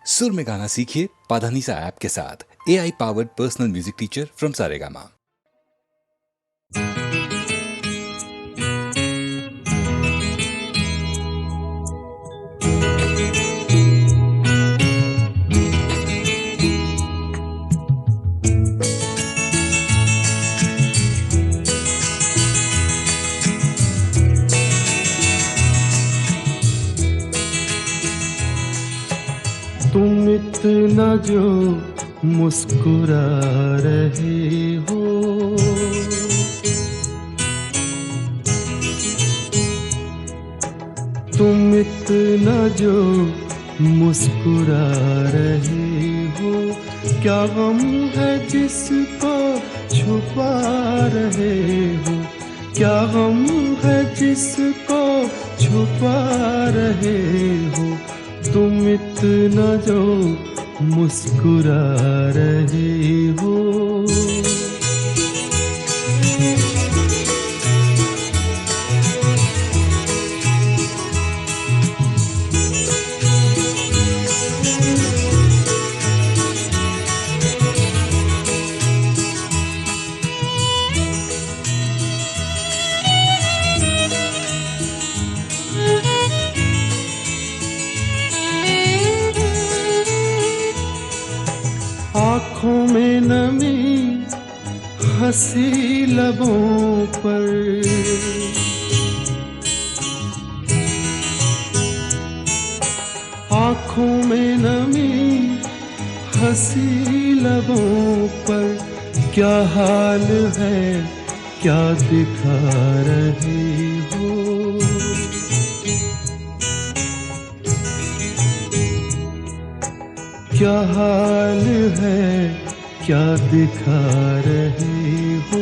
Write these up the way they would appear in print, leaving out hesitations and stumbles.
सुर में गाना सीखिए पाधानीसा ऐप के साथ। AI powered personal music teacher from Saregama. तुम इतना जो मुस्कुरा रहे हो, तुम इतना जो मुस्कुरा रहे हो, क्या गम है जिसको छुपा रहे हो, क्या गम है जिसको छुपा रहे हो, तुम इतना जो मुस्कुरा रहे हो। आँखों में नमी हंसी लबों पर, आँखों में नमी हंसी लबों पर, क्या हाल है क्या दिखा रहे हो, क्या हाल है क्या दिखा रहे हो,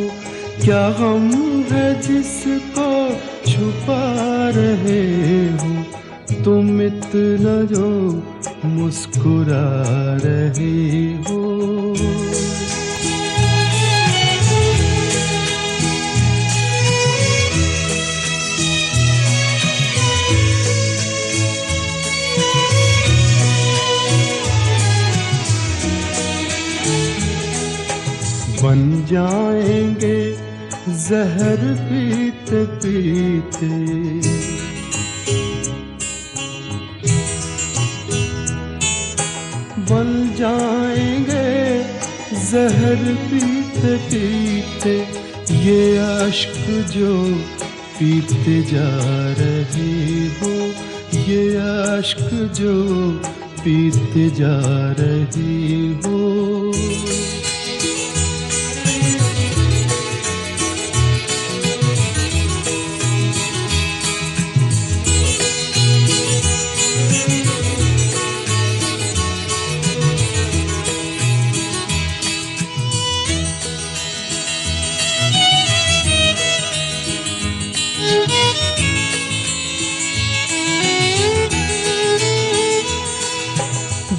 क्या गम है जिसको छुपा रहे हो, तुम इतना जो मुस्कुरा रहे हो। बन जाएंगे जहर पीते पीते, बन जाएंगे जहर पीते पीते, ये अश्क जो पीते जा रहे हो, ये अश्क जो पीते जा रहे हो।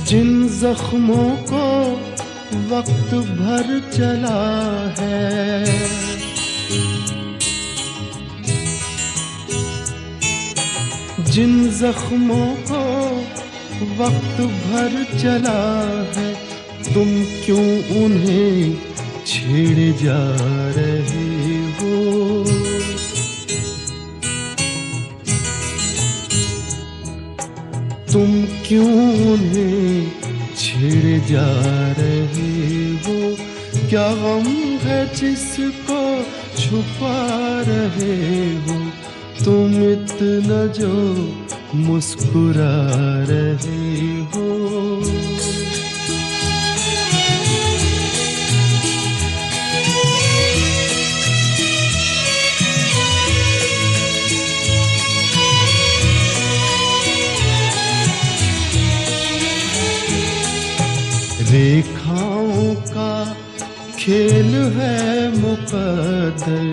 जिन जख्मों को वक्त भर चला है, जिन जख्मों को वक्त भर चला है, तुम क्यों उन्हें छेड़े जा रहे हो, तुम क्यों उन्हें छेड़े जा रहे हो, क्या गम है जिसको छुपा रहे हो, तुम इतना जो मुस्कुरा रहे हो। रेखाओं का खेल है मुकद्दर,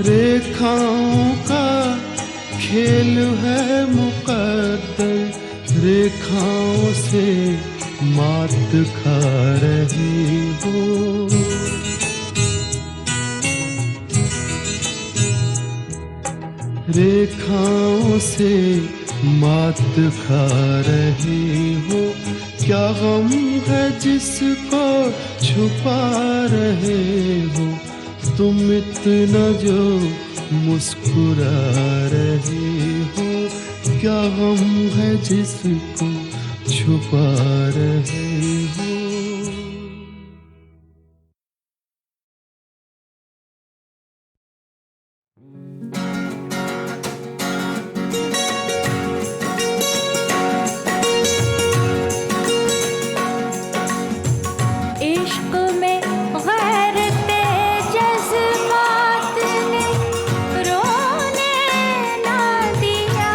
रेखाओं का खेल है मुकद्दर, रेखाओं से मात खा रही हो, रेखाओं से मात खा रहे हो। क्या गम है जिसको छुपा रहे हो, तुम इतना जो मुस्कुरा रहे हो। क्या गम है जिसको छुपा रहे हो। इश्क में गैरते जज्बात ने रोने ना दिया।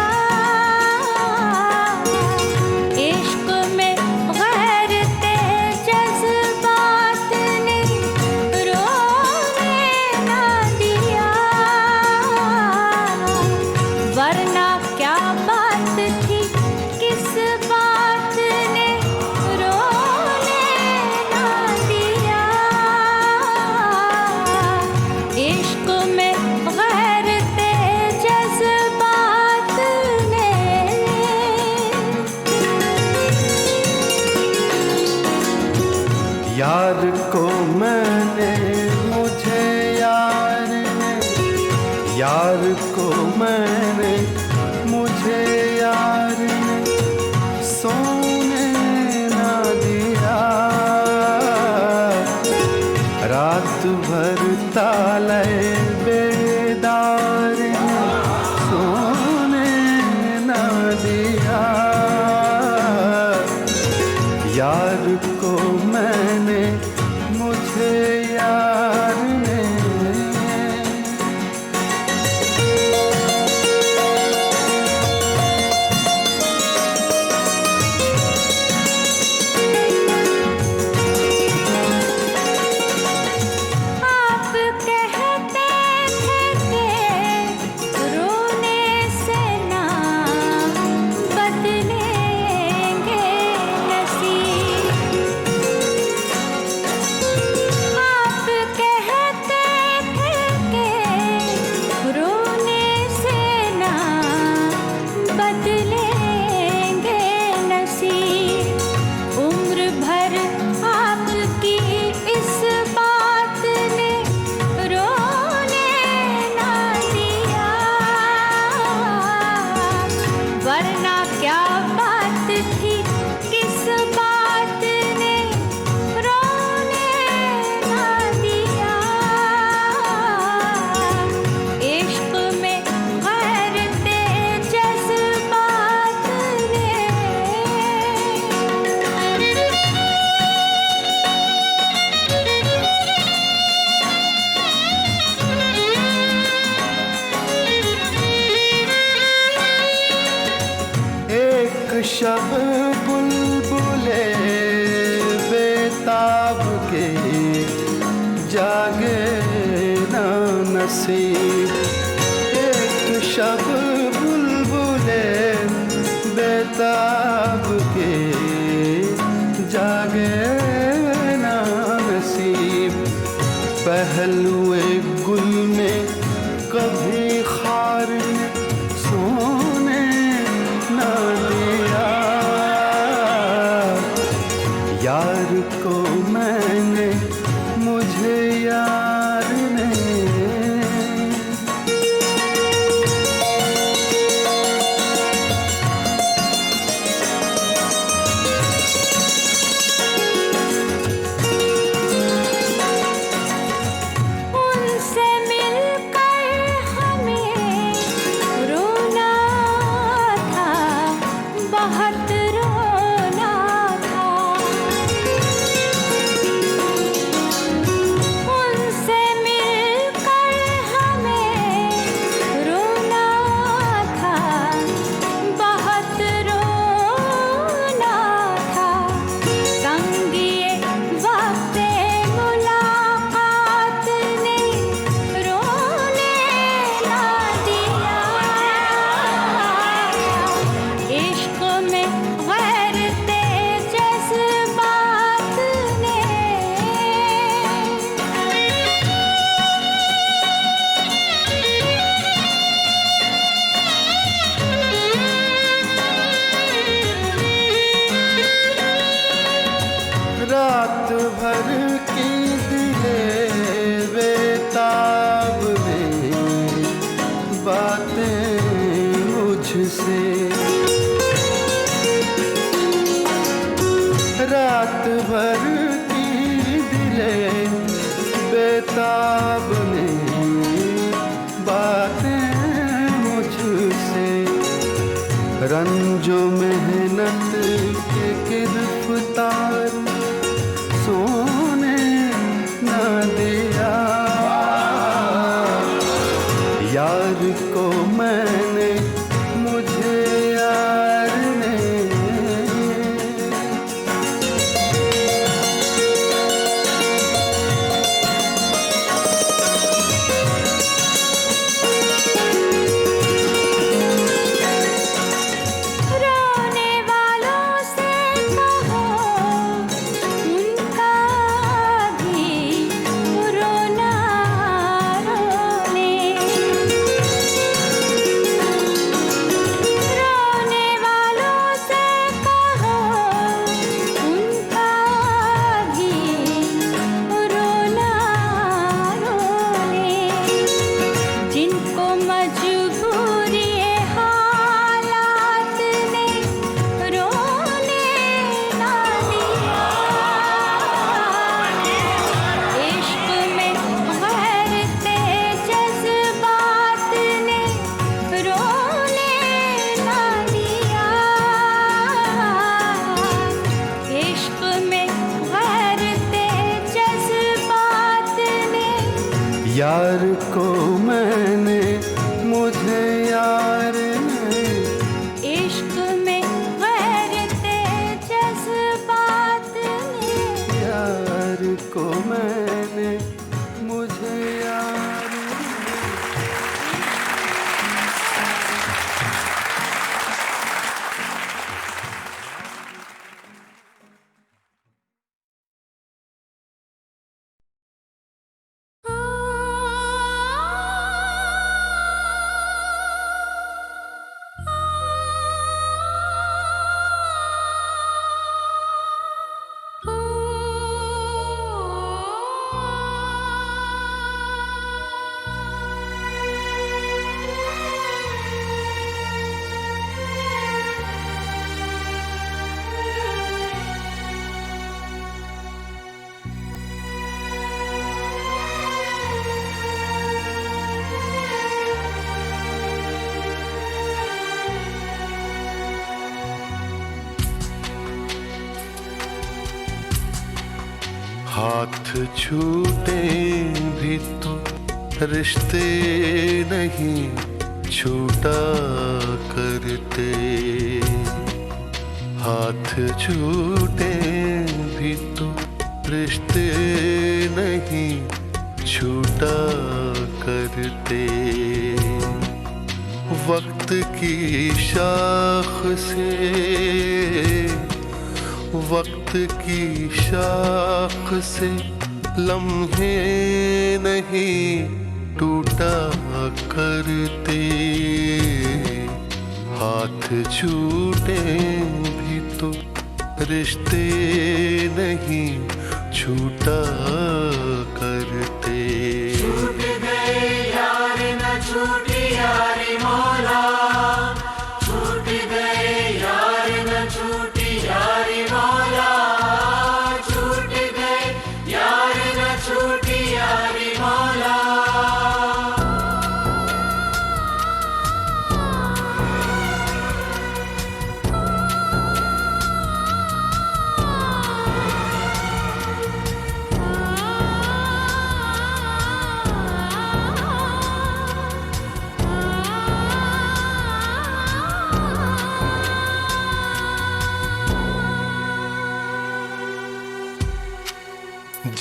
इश्क में गैरते जज्बात ने रोने ना दिया। वरना क्या बात थी, किस बात ने रोने ना दिया। इश्क में गैरते जज्बात ने। यार को मैंने, मुझे यार ने, यार को मैंने, मुझे यार ने सोने ना दिया। रात भर ताले बेदार ने सोने ना दिया। यार को मैंने, मुझे यार ने। आप कहते थे कि रोने से ना बदलेंगे नसीब। आप कहते थे कि रोने से ना बदलेंगे नसीब। उम्र भर आपकी इस बात ने रोने ना दिया। वरना क्या बात थी, किस बात ने रोने ना दिया। इश्क में गैरते जज्बात ने। एक शब बुलबुले बेताब के जागे ना नसीब। एक शब बुलबुले बेताब के जागे ना नसीब। पहलुए गुल में कभी खार ने सोने ना दिया। यार को मैंने, मुझे यार ने। बातें मुझसे। रात भर की दिले बेताब ने बातें मुझसे। रंजो मेहनत के गिरफ्तार सोने न दिया। यार को मैंने मुझे यार ने। रोने वालों से कहो उनका भी रोना रोने। रोने वालों से कहो उनका भी रोना रोने। जिनको मजबूरी हालात ने रोने ना दिया। इश्क में गैरते जज्बात ने रोने ना दिया। इश्क में गैरते जज्बात ने। यार को मैंने मुझे यार ने। इश्क में गैरते जज्बात ने। यार को मैंने मुझे यार ने। हाथ छूटे भी तो रिश्ते नहीं छूटा करते। हाथ छूटे भी तो रिश्ते नहीं छूटा करते। वक्त की शाख से वक्त की शाख से लम्हे नहीं टूटा करते। हाथ छूटे भी तो रिश्ते नहीं छूटा करते। छूट गए यार न छूटी यारी मौला। छूट गए यार न छूटी यारी मौला। छूट गए यार न छूटी यारी मौला।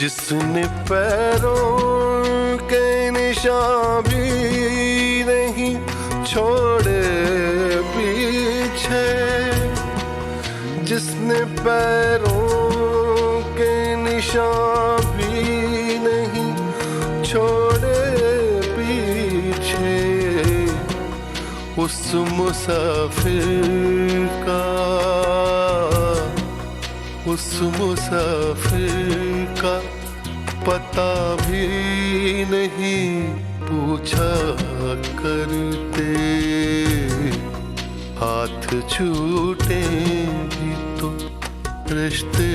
जिसने पैरों के निशान भी नहीं छोड़े पीछे। जिसने पैरों के निशान भी नहीं छोड़े पीछे। उस मुसाफिर का उस मुसाफिर का पता भी नहीं पूछा करते, हाथ छूटे भी तो रिश्ते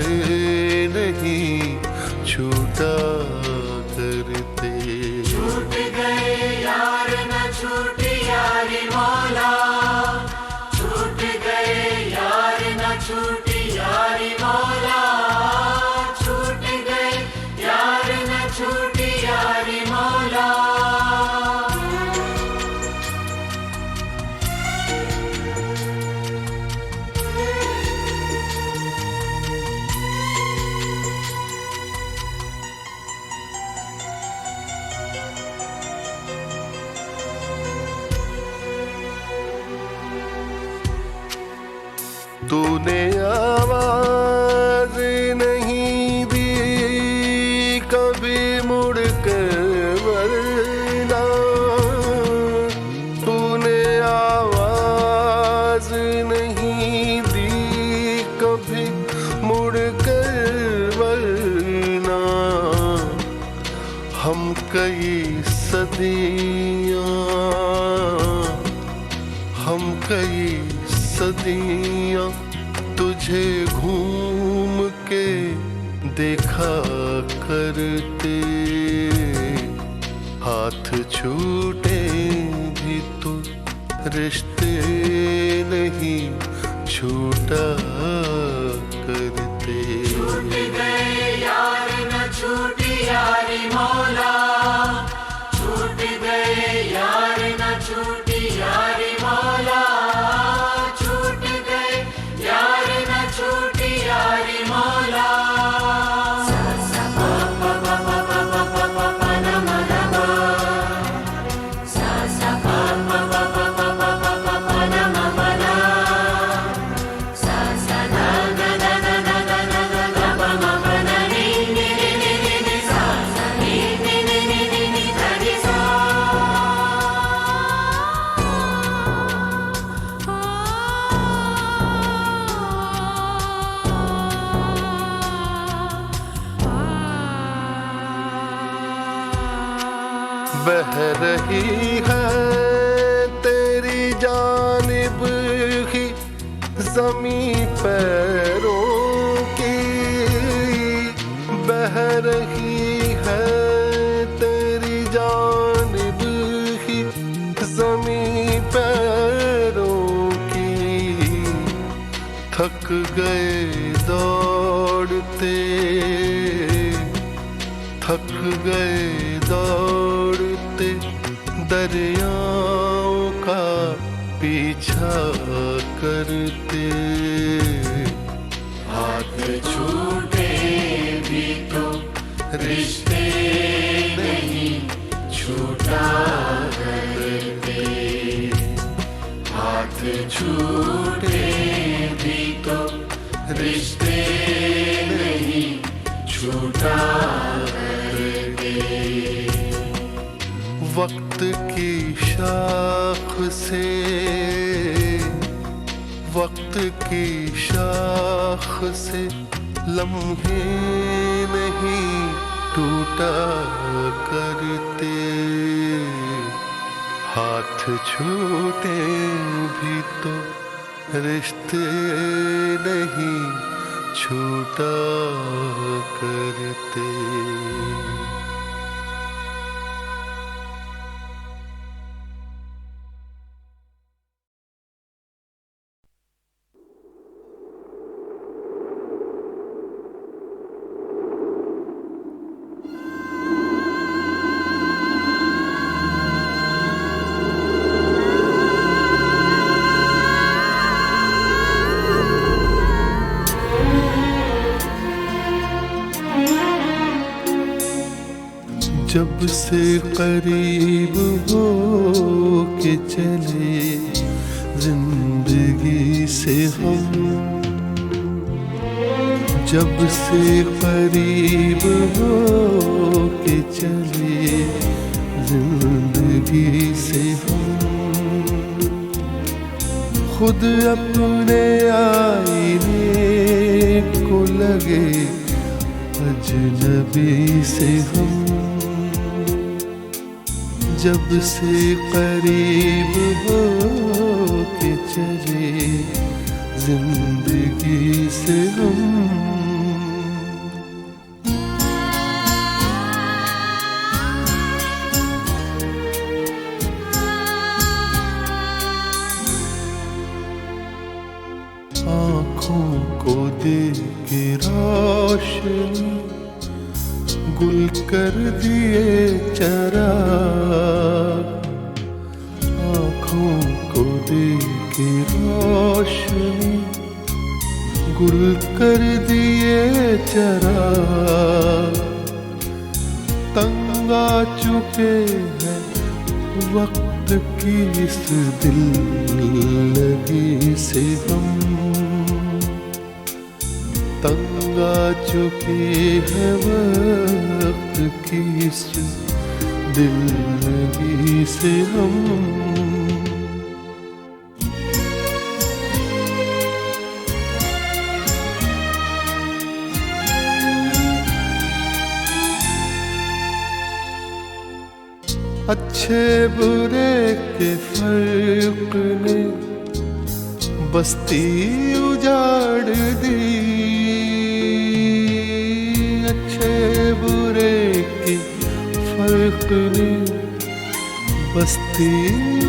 नहीं छूटा करते। छूट गए यार न छूटी यारी मौला, छूट गए यार न छूटी यारी मौला, छूट गए यार न छूटी यारी मौला। तूने आवाज नहीं दी कभी मुड़ कर वरना, तूने आवाज नहीं दी कभी मुड़ कर वरना। हम कई सदियां तुझे घूम के देखा करते, हाथ छूटे भी तो रिश्ते नहीं छूटा करते। छूट गए यार न छूटी यारी मौला, छूट गए यार न छूटी यारी मौला, छूट गए यार न छूटी यारी मौला। बह रही है तेरी जानिब ही ज़मीं पैरों की, बह रही है तेरी जानिब ही ज़मीं पैरों की। थक गए दौड़ते, थक गए दौड़ते दरियाओं का पीछा करते, हाथ छूटे भी तो रिश्ते नहीं छूटा करते, हाथ छूटे भी तो रिश्ते नहीं छूटा करते। वक्त की शाख से, वक्त की शाख से लम्हे नहीं टूटा करते, हाथ छूटे भी तो रिश्ते नहीं छूटा करते। जब से करीब हो के चले जिंदगी से हम, जब से करीब हो के चले जिंदगी से हम, खुद अपने आईने को लगे अजनबी से हम। जब से करीब हो के चले जिंदगी से हम। आँखों को दे के रोशनी गुल कर दिए चराग। आँखों को दे के रोशनी गुल कर दिए चराग। तंग आ चुके हैं वक्त की इस दिल लगी से हम। तंग आ चुके हैं वक्त की इस दिल लगी से हम। अच्छे बुरे के फर्क ने बस्ती उजाड़ दी। अच्छे बुरे के फर्क ने बस्ती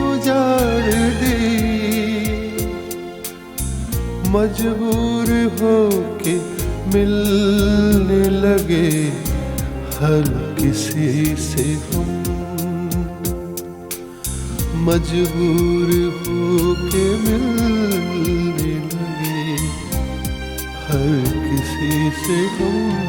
उजाड़ दी। मजबूर हो के मिलने लगे हर किसी से हम। मजबूर हो के मिलने लगे हर किसी से हम।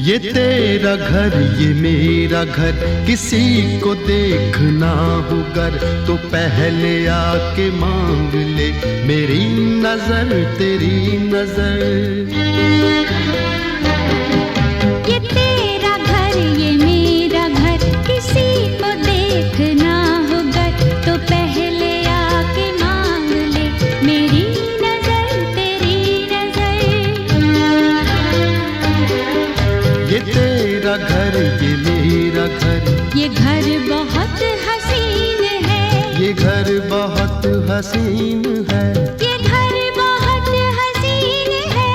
ये तेरा घर ये मेरा घर, किसी को देखना हो गर तो पहले आके मांग ले मेरी नजर तेरी नजर। ये तेरा घर ये मेरा घर, किसी को देखना हो गर तो पहले आके मांग ले मेरी नजर तेरी नजर। ये तेरा घर ये मेरा घर, ये घर बहुत हसीन है, ये घर बहुत हसीन है, ये घर बहुत हसीन है।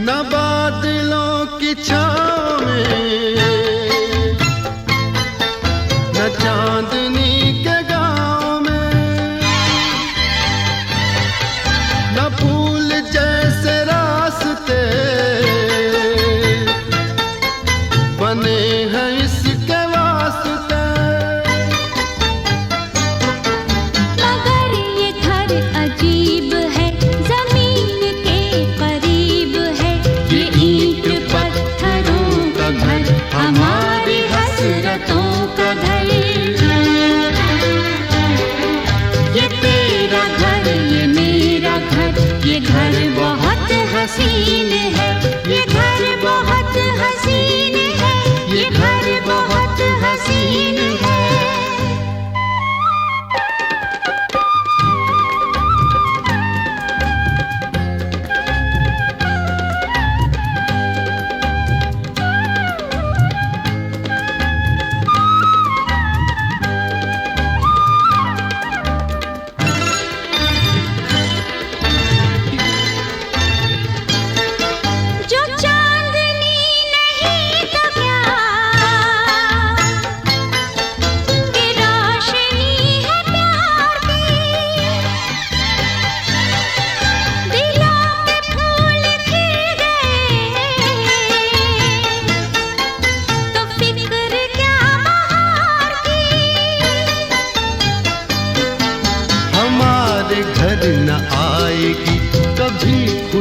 न बादलों की छाँव में न चांदनी के गाँव में, न फूल जैसे रास्ते बने हैं इसके वास्ते। मगर ये घर अजीब है, जमीन के करीब है। ये ईंट पत्थरों का घर, हमारी हसरतों का घर। ये तेरा घर ये मेरा घर, ये घर बहुत हसीन है, ये घर बहुत हसीन है, ये घर बहुत हसीन है।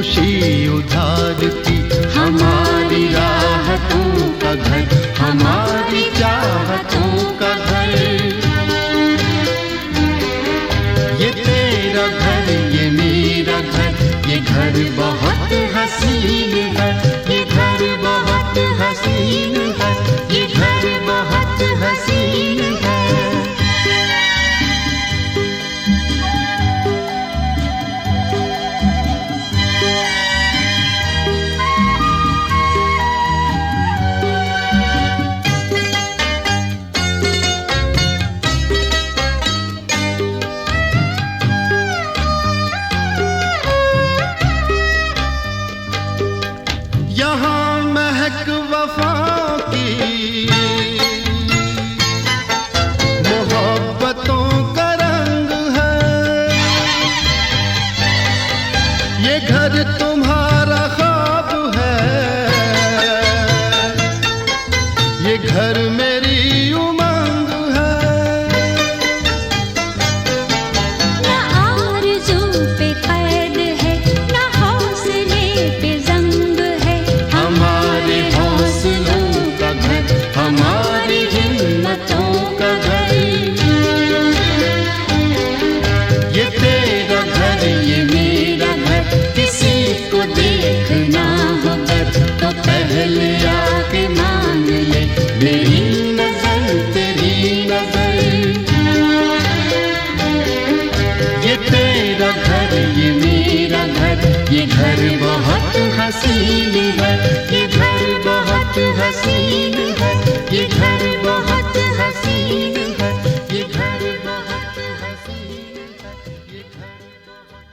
खुशी उधार की, हमारी राहतों का घर, हमारी चाहतों का घर। ये तेरा घर, ये मेरा घर, ये घर बहुत हसीन है, ये घर बहुत हसीन है, ये घर बहुत हसीन है। यहाँ महक वफा की मोहब्बतों का रंग है, ये घर तुम्हारा ख्वाब है, ये घर मेरी उमंग है। न आरज़ू पे कैद है, न हौसले पे ज़ंग है, हमारे हौसलों का घर, हमारी हिम्मतों का घर। ये तेरा घर, ये मेरा घर, किसी को देखना हो घर तो पहले आके मांग ले मेरी नजर, तेरी नजर। ये तेरा घर, ये मेरा घर, ये घर बहुत हसीन है, ये घर बहुत हसीन है, ये घर बहुत हसीन है, ये घर बहुत हसीन है, ये घर बहुत हसीन है।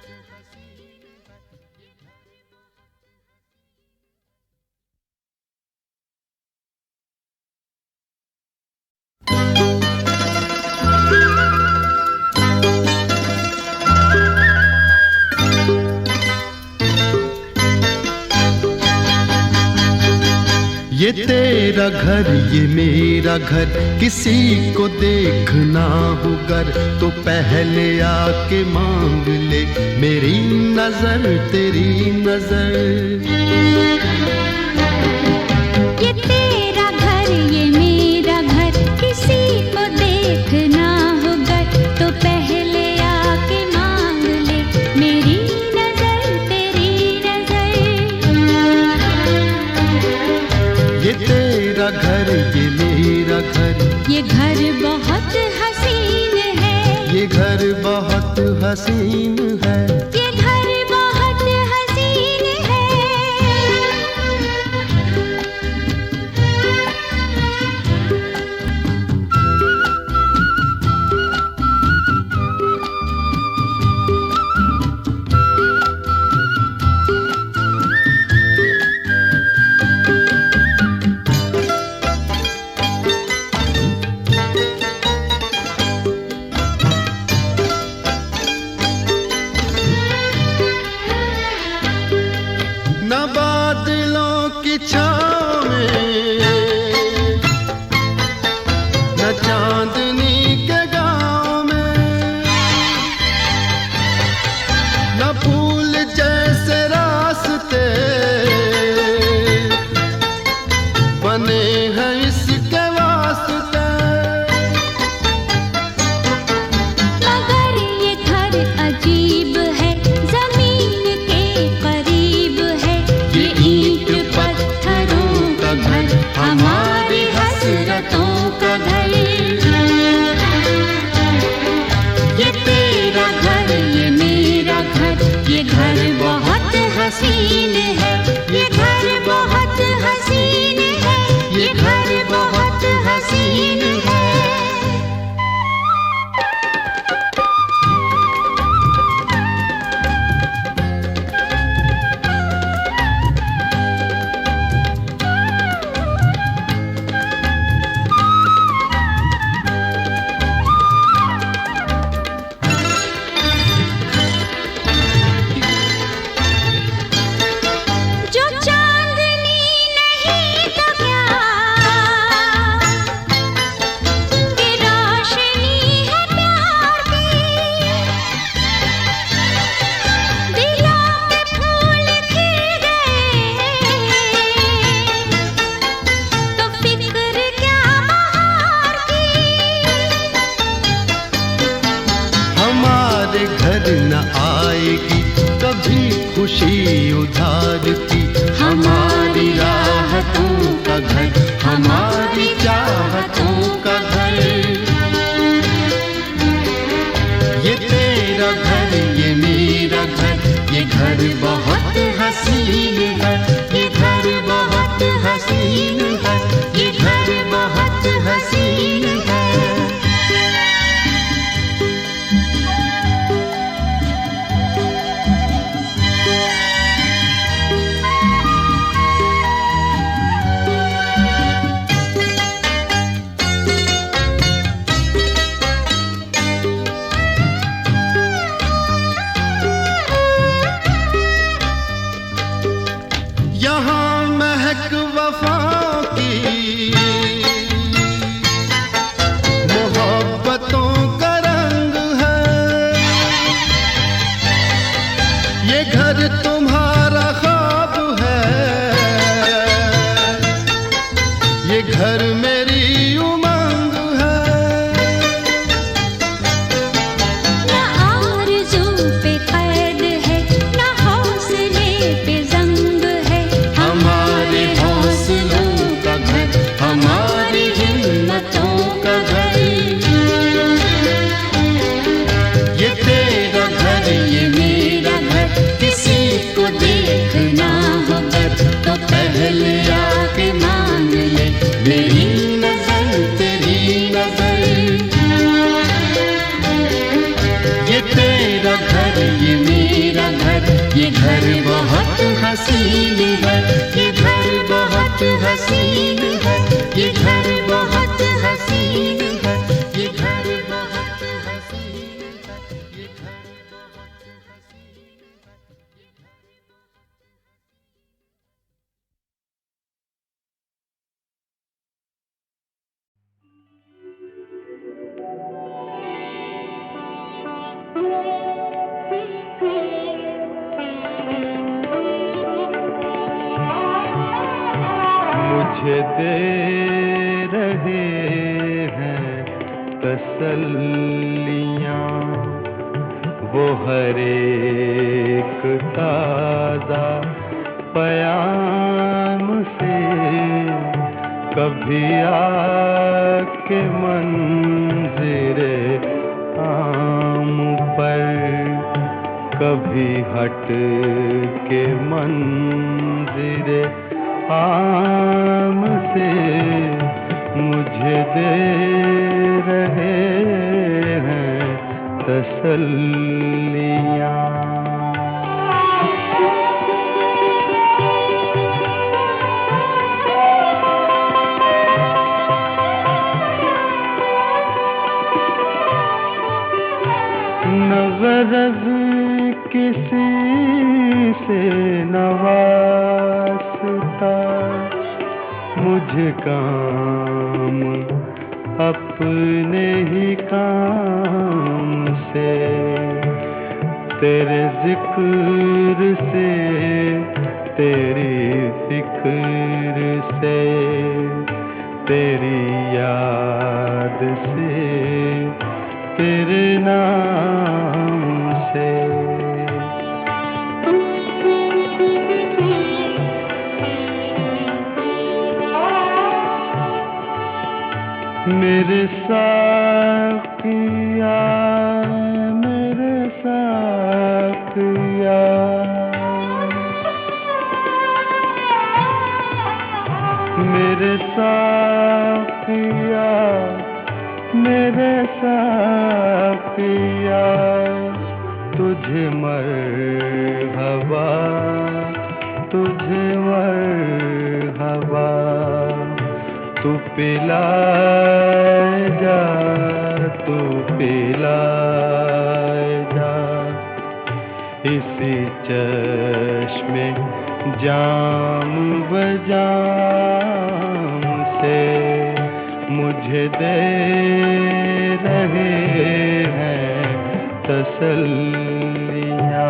ये तेरा घर, ये मेरा घर, किसी को देखना हो घर तो पहले आके मांग ले मेरी नजर, तेरी नजर। ये तेरा घर, ये मेरा घर, किसी को देखना हो घर तो पहले आके मांग ले मेरी नजर, तेरी नजर। ये तेरा घर, ये मेरा घर, ये घर बहुत हसीन है, ये घर बहुत हसीन है, ये घर बहुत हसीन है। न बादलों की छाँव में, न चांदनी के गाँव में, न फूल जैसे रास्ते बने हैं इसके वास्ते। मगर ये घर अजीब है, जमीन के करीब है, ये ईंट पत्थरों का घर, हमारी हसरतों का घर। यहाँ महक वफा की मोहब्बतों का रंग है। ये घर तुम्हारा ख्वाब है, ये घर मेरी उमंग है। न आरज़ू पे कैद है, न हौसले पे जंग है। हमारे हौसलों का घर, हमारी हिम्मतों का घर। ये तेरा घर, ये मेरा घर, किसी को देखना हो घर तो पहले आके मान ले मेरी नजर तेरी नजर। ये तेरा घर, ये मेरा घर, ये घर बहुत हसीन है, ये घर बहुत हसीन है, ये घर बहुत हसीन है, ये घर बहुत हसीन है, ये घर बहुत हसीन है। मुझे दे रहे हैं तसल्लियाँ वो हर एक ताज़ा पयाम से। कभी आके मंज़िरे आम पर, कभी हट के मंज़िरे आम से मुझे दे रहे हैं तसल्लियाँ। न ग़रज़ किसी से न वास्ता, मुझे काम अपने ही काम से। तेरे ज़िक्र से, तेरी फ़िक्र से, तेरी याद से, तेरे नाम से। मेरे साकिया, मेरे साकिया, मेरे साकिया, मेरे साकिया, तुझे मरहबा, तुझे मरहबा। तू पिलाए जा, तू पिलाए जा, इसी चश्मे जाम बजाम से मुझे दे रहे हैं तसल्लियाँ।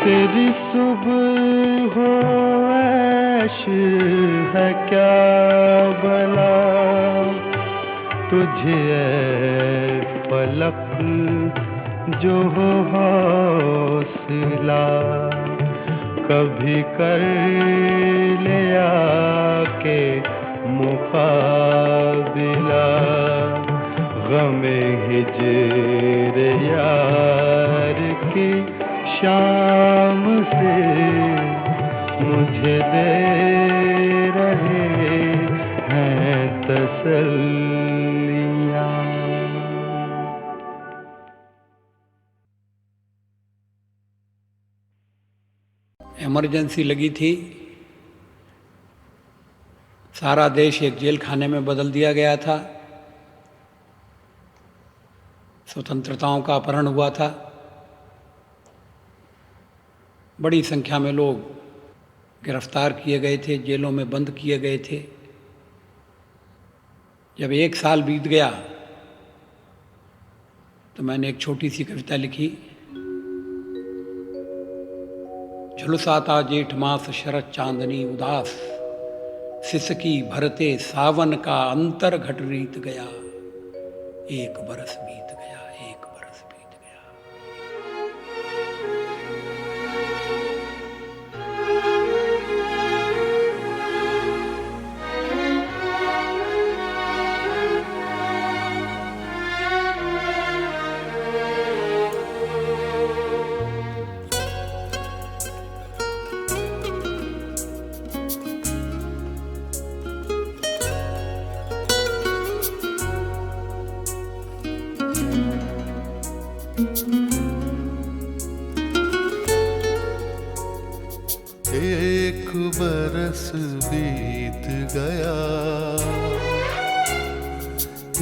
तेरी सुबह हो ऐश है क्या भला, तुझे ऐ फलक जो हो हौसला। कभी कर लिया के मुकाबिला, गमे हिजर यार की शाम से मुझे दे रहे हैं तसल्लियाँ। इमरजेंसी लगी थी सारा देश एक जेल खाने में बदल दिया गया था। स्वतंत्रताओं का अपहरण हुआ था। बड़ी संख्या में लोग गिरफ्तार किए गए थे, जेलों में बंद किए गए थे। जब 1 साल बीत गया तो मैंने एक छोटी सी कविता लिखी। झुलसाता जेठ मास शरद चांदनी उदास, सिसकी भरते सावन का अंतर घट रीत गया। 1 बरस बीत गया, 1 बरस बीत गया। एक बरस बीत गया,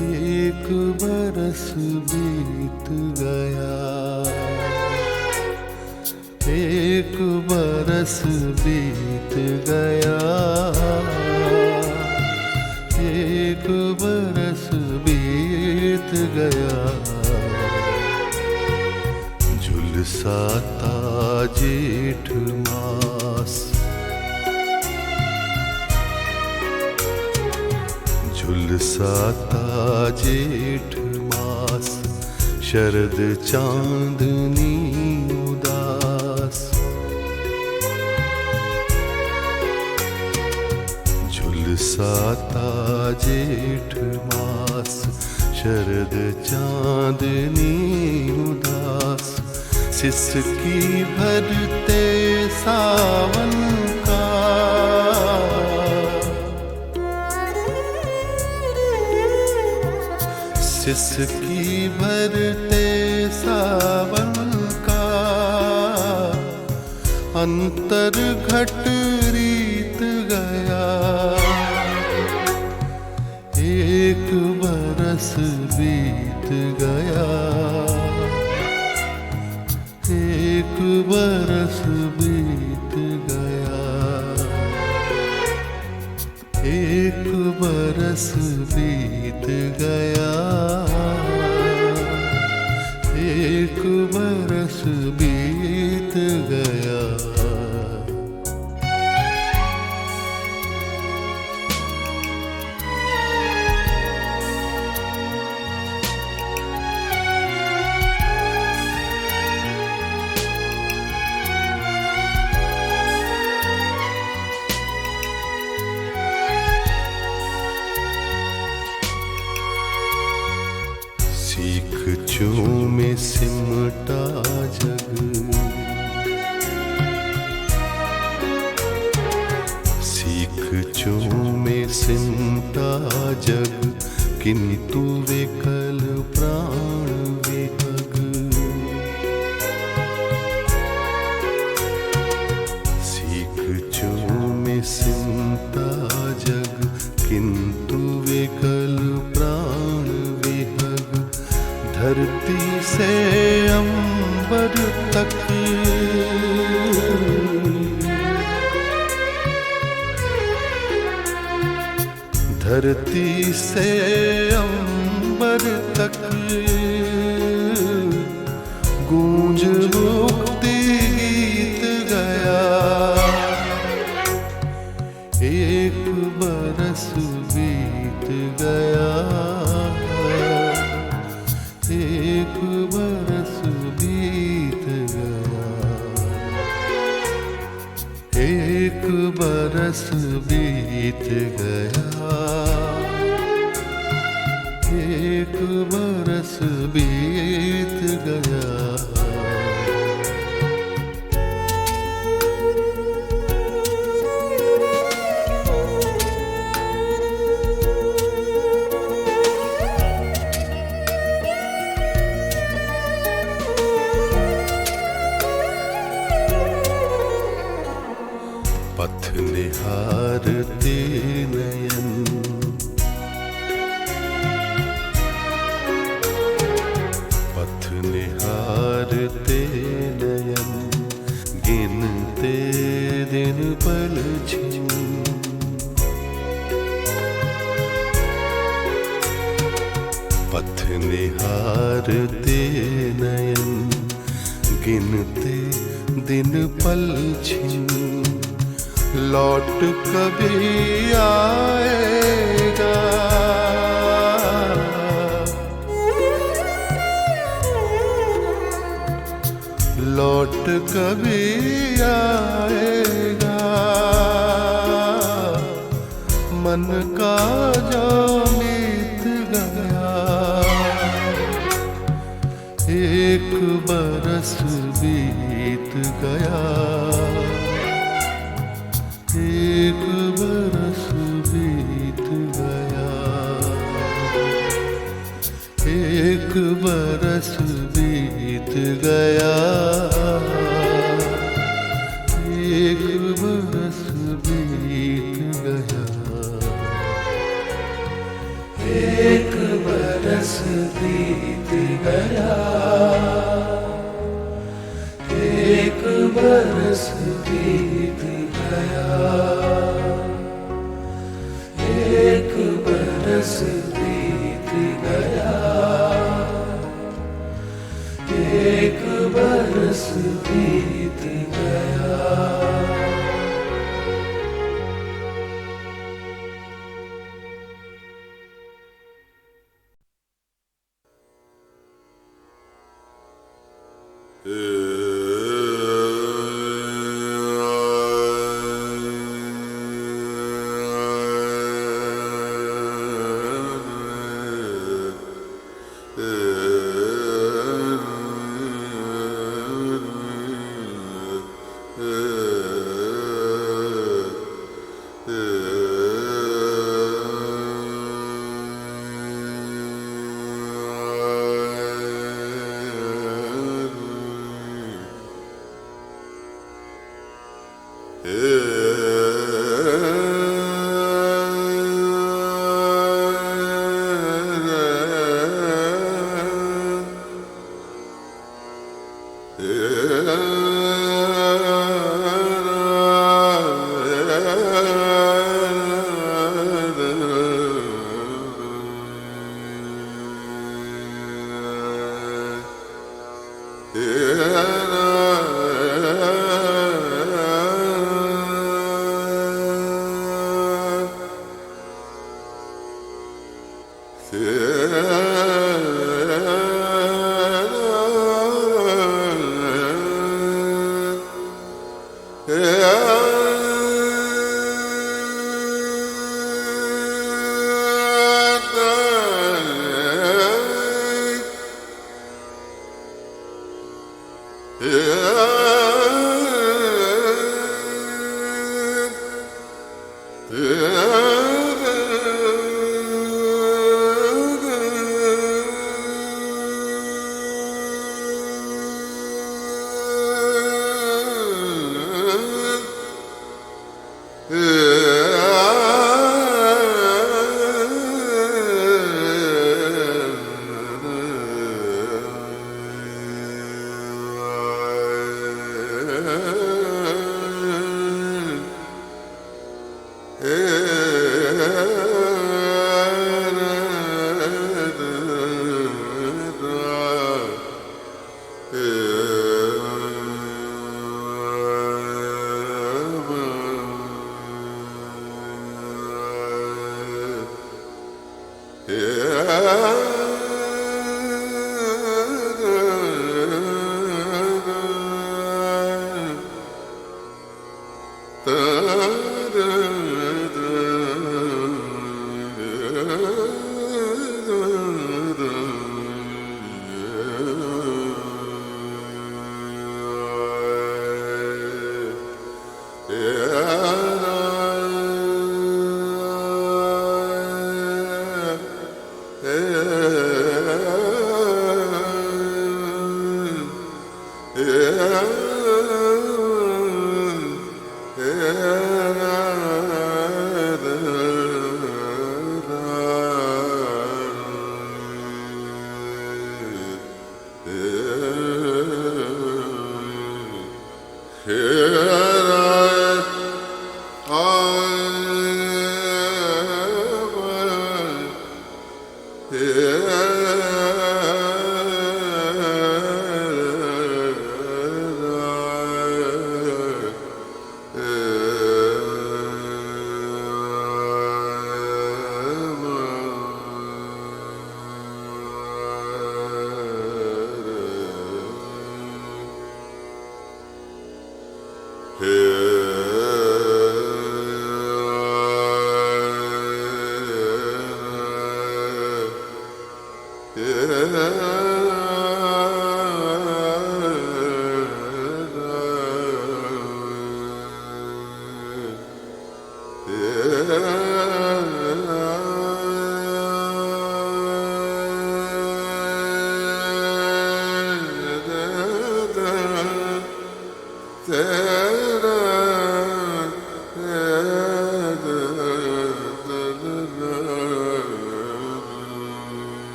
1 बरस बीत गया, 1 बरस बीत गया, 1 बरस बीत गया। झुलसाता जेठ मास, झुलसाता जेठ मास, शरद चांदनी उदास। झुलसाता जेठ मास, शरद चांदनी उदास। सिसकी भरते सावन का, सिसकी भरते सावन का, अंतर घट रीत गया। 1 बरस बीत गया, 1 बरस बीत गया, 1 बरस बीत गया, 1 बरस बीत गया। सीख चूमे सिमटा जग, सीख चूमे सिमटा जग, किंतु विकल प्राण विहग। सीख चूमे सिमटा जग, किंतु विकल प्राण विहग। धरती से अंबर तक, धरती से अंबर तक, गूंज मुक्ति गीत गया। 1 बरस बीत गया, 1 बरस बीत गया, 1 बरस बीत गया, 1 बरस बीत गया। पथ निहारते नयन, निहारते नयन गिनते दिन पल छिन लौट कभी आएगा लौट कभी आएगा मन का जो बीत गया एक बरस बीत गया एक बरस बीत गया एक बरस बीत गया एक बरस बीत गया एक बरस बीत गया एक बरस बीत गया एक बरस बीत गया एक बरस बीत गया Yeah.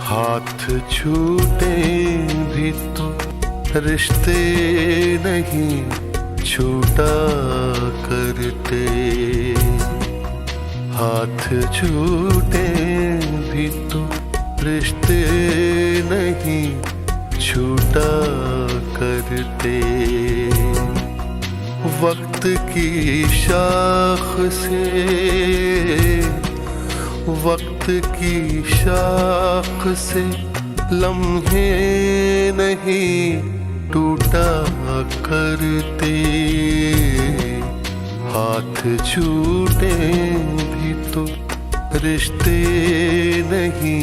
हाथ छूटे भी तो रिश्ते नहीं छूटा करते, हाथ छूटे भी तो रिश्ते नहीं छूटा करते। वक्त की शाख से, वक्त की शाख से लम्हे नहीं टूटा करते, हाथ छूटे भी तो रिश्ते नहीं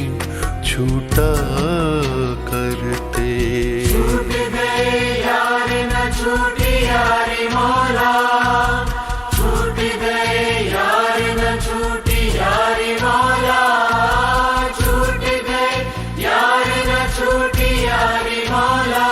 छूटा करते। छूट गए यार न छूटी यारी मौला, छूट गए यार न छूटी यारी मौला, छूट गए यार न छूटी यारी मौला।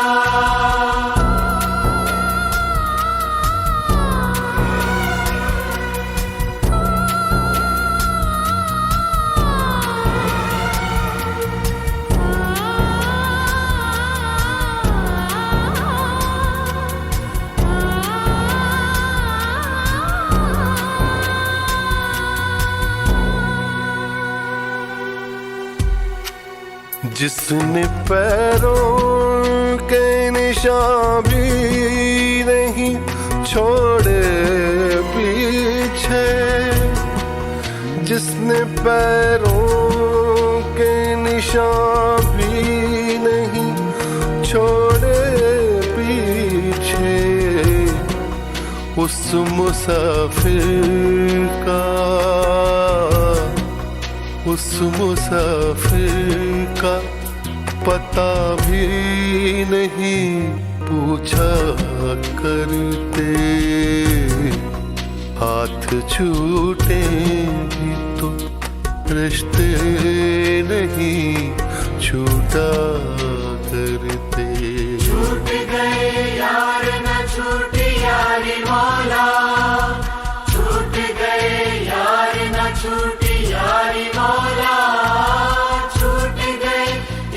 जिसने पैरों के निशान भी नहीं छोड़े पीछे, जिसने पैरों के निशान भी नहीं छोड़े पीछे, उस मुसाफिर का, उस मुसाफिर का पता भी नहीं पूछा करते, हाथ छूटे भी तो रिश्ते नहीं छूटा करते। छूट गए यार न छूटी यारी मौला, छूट गए यार न छूटी यारी मौला, छूट गए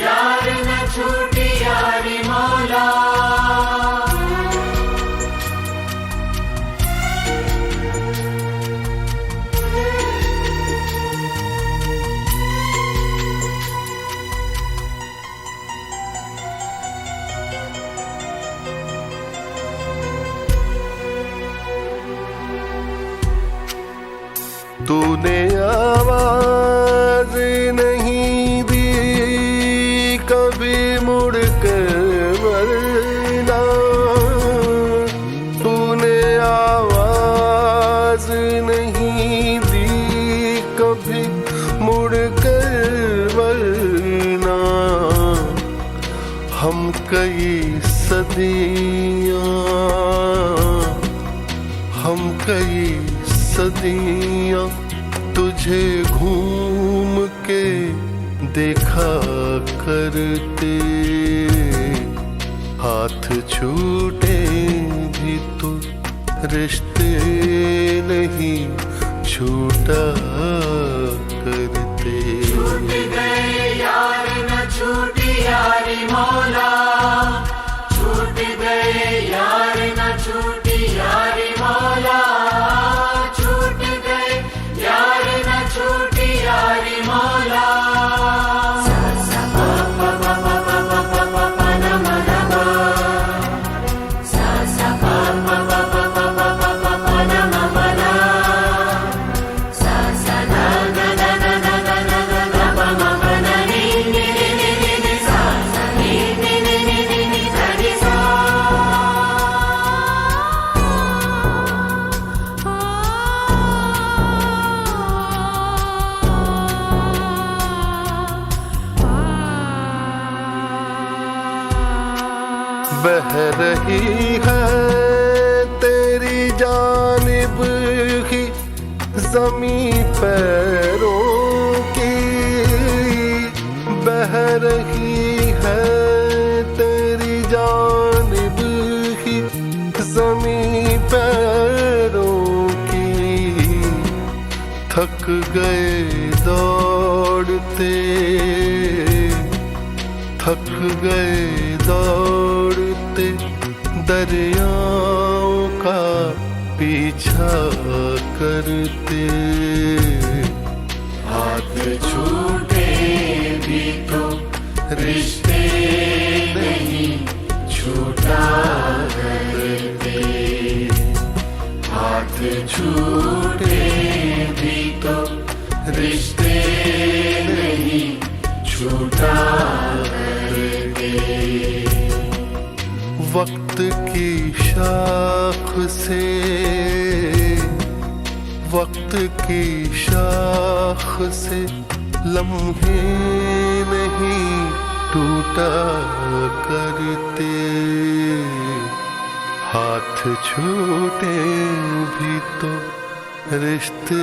यार न छूटी यारी मौला। तूने आवाज नहीं दी कभी मुड़ कर वरना, तूने आवाज नहीं दी कभी मुड़ कर वरना। हम कई सदियां, हम कई सदियां तुझे घूम के देखा करते, हाथ छूटे भी तो रिश्ते नहीं छूटा करते। छूट गए यार न छूटी यारी मौला, छूट गए यार न छूटी यारी मौला, छूट गए बह रही है तेरी जानिब ही ज़मीं पैरों की, बह रही है तेरी जानिब ही ज़मीं पैरों की। थक गए दौड़ते, थक गए दौड़ते दरियाओं का पीछा करते। हाथ छूटे भी तो रिश्ते नहीं छूटा करते। हाथ छूटे भी तो रिश्ते नहीं छूटा करते। वक्त की शाख से, वक्त की शाख से लम्हे नहीं टूटा करते। हाथ छूटे भी तो रिश्ते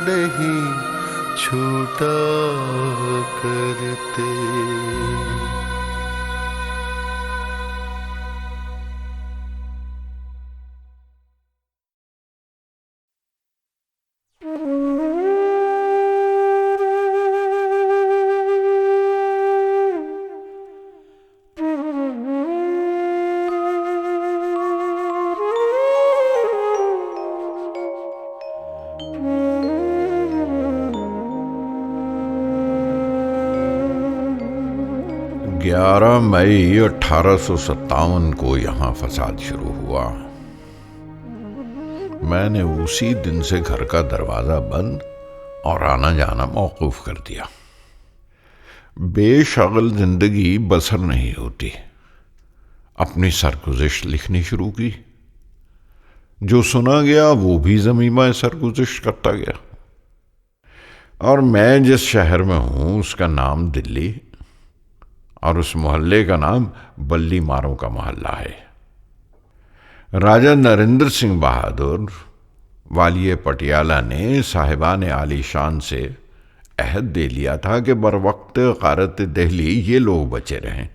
नहीं छूटा करते। मई 1857 को यहाँ फसाद शुरू हुआ। मैंने उसी दिन से घर का दरवाजा बंद और आना जाना मौकूफ कर दिया। बेशगल जिंदगी बसर नहीं होती। अपनी सरगुज़िश्त लिखनी शुरू की। जो सुना गया वो भी ज़मीमा सरगुज़िश्त करता गया। और मैं जिस शहर में हूं उसका नाम दिल्ली और उस मोहल्ले का नाम बल्ली मारों का मोहल्ला है। राजा नरेंद्र सिंह बहादुर वालिय पटियाला ने साहिबान आलीशान से अहद दे लिया था कि बरवक्त ग़ारत दिल्ली ये लोग बचे रहें।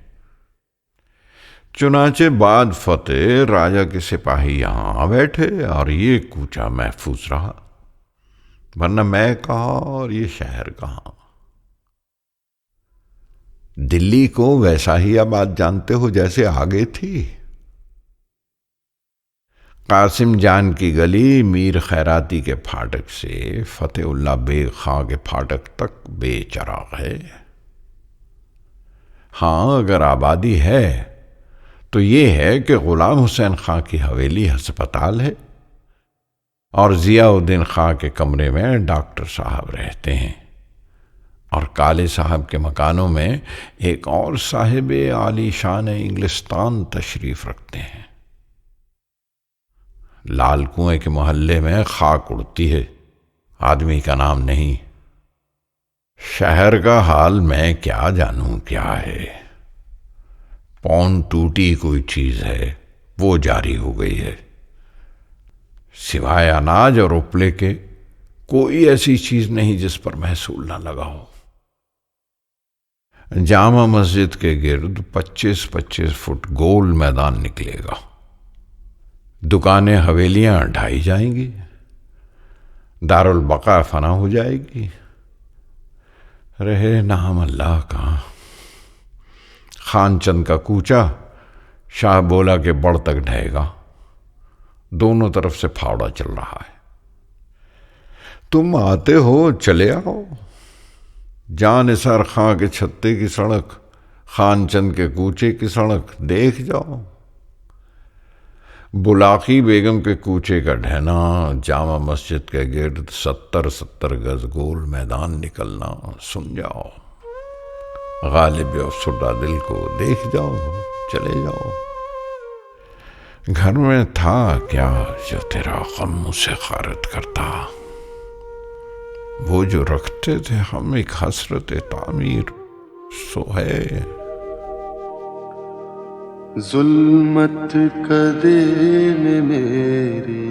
चुनाचे बाद फतेह राजा के सिपाही यहां आ बैठे और ये कूचा महफूज रहा, वरना मैं कहाँ और ये शहर कहाँ। दिल्ली को वैसा ही अब बात जानते हो जैसे आगे थी। कासिम जान की गली मीर खैराती के फाटक से फतेहुल्लाह बेग खां के फाटक तक बेचराग है। हाँ, अगर आबादी है तो ये है कि गुलाम हुसैन खां की हवेली अस्पताल है और जियाउद्दीन खां के कमरे में डॉक्टर साहब रहते हैं और काले साहब के मकानों में एक और साहिब आलीशान इंग्लिस्तान तशरीफ रखते हैं। लाल कुएं के मोहल्ले में खाक उड़ती है, आदमी का नाम नहीं। शहर का हाल मैं क्या जानूं क्या है। पौन टूटी कोई चीज है वो जारी हो गई है। सिवाय अनाज और उपले के कोई ऐसी चीज नहीं जिस पर महसूल ना लगा हो। जामा मस्जिद के गिर्द 25-25 फुट गोल मैदान निकलेगा। दुकानें हवेलियां ढाई जाएंगी, दारुल बका फना हो जाएगी। रहे नाम अल्लाह का। खानचंद का कूचा शाह बोला के बड़ तक ढहेगा। दोनों तरफ से फावड़ा चल रहा है। तुम आते हो चले आओ। जान निसार खां के छत्ते की सड़क, खानचंद के कूचे की सड़क देख जाओ। बुलाकी बेगम के कूचे का ढहना, जामा मस्जिद के गिर्द 70-70 गज गोल मैदान निकलना सुन जाओ। गालिब अफसुर्दा दिल को देख जाओ, चले जाओ। घर में था क्या जो तेरा गम मुझसे खारिज करता। वो जो रखते थे हम एक हसरत तामीर सो है। जुल्मत कदे में मेरी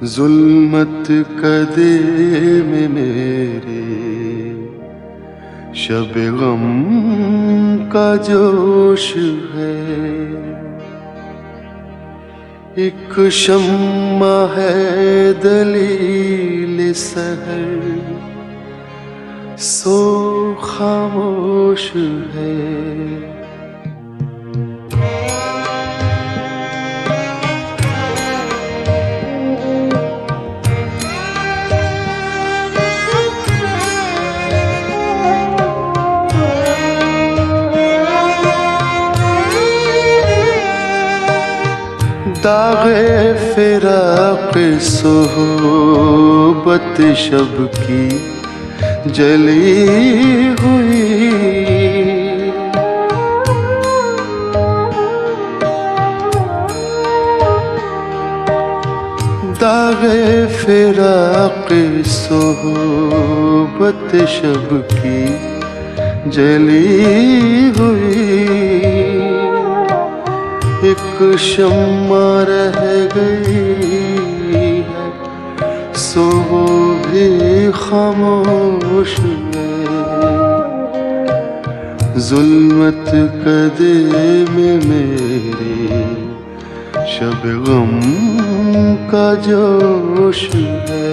जुल्मत कदे में मेरे शब गम का जोश है। एक शम्मा है दलील सहर सो खामोश है। दागे फिराक सोहबत शब की जली हुई। दागे फिराक सोहबत शब की जली हुई। एक शम्मा रह गई है सो वो भी खामोश है। जुल्मत कदे में मेरी शब गम का जोश है।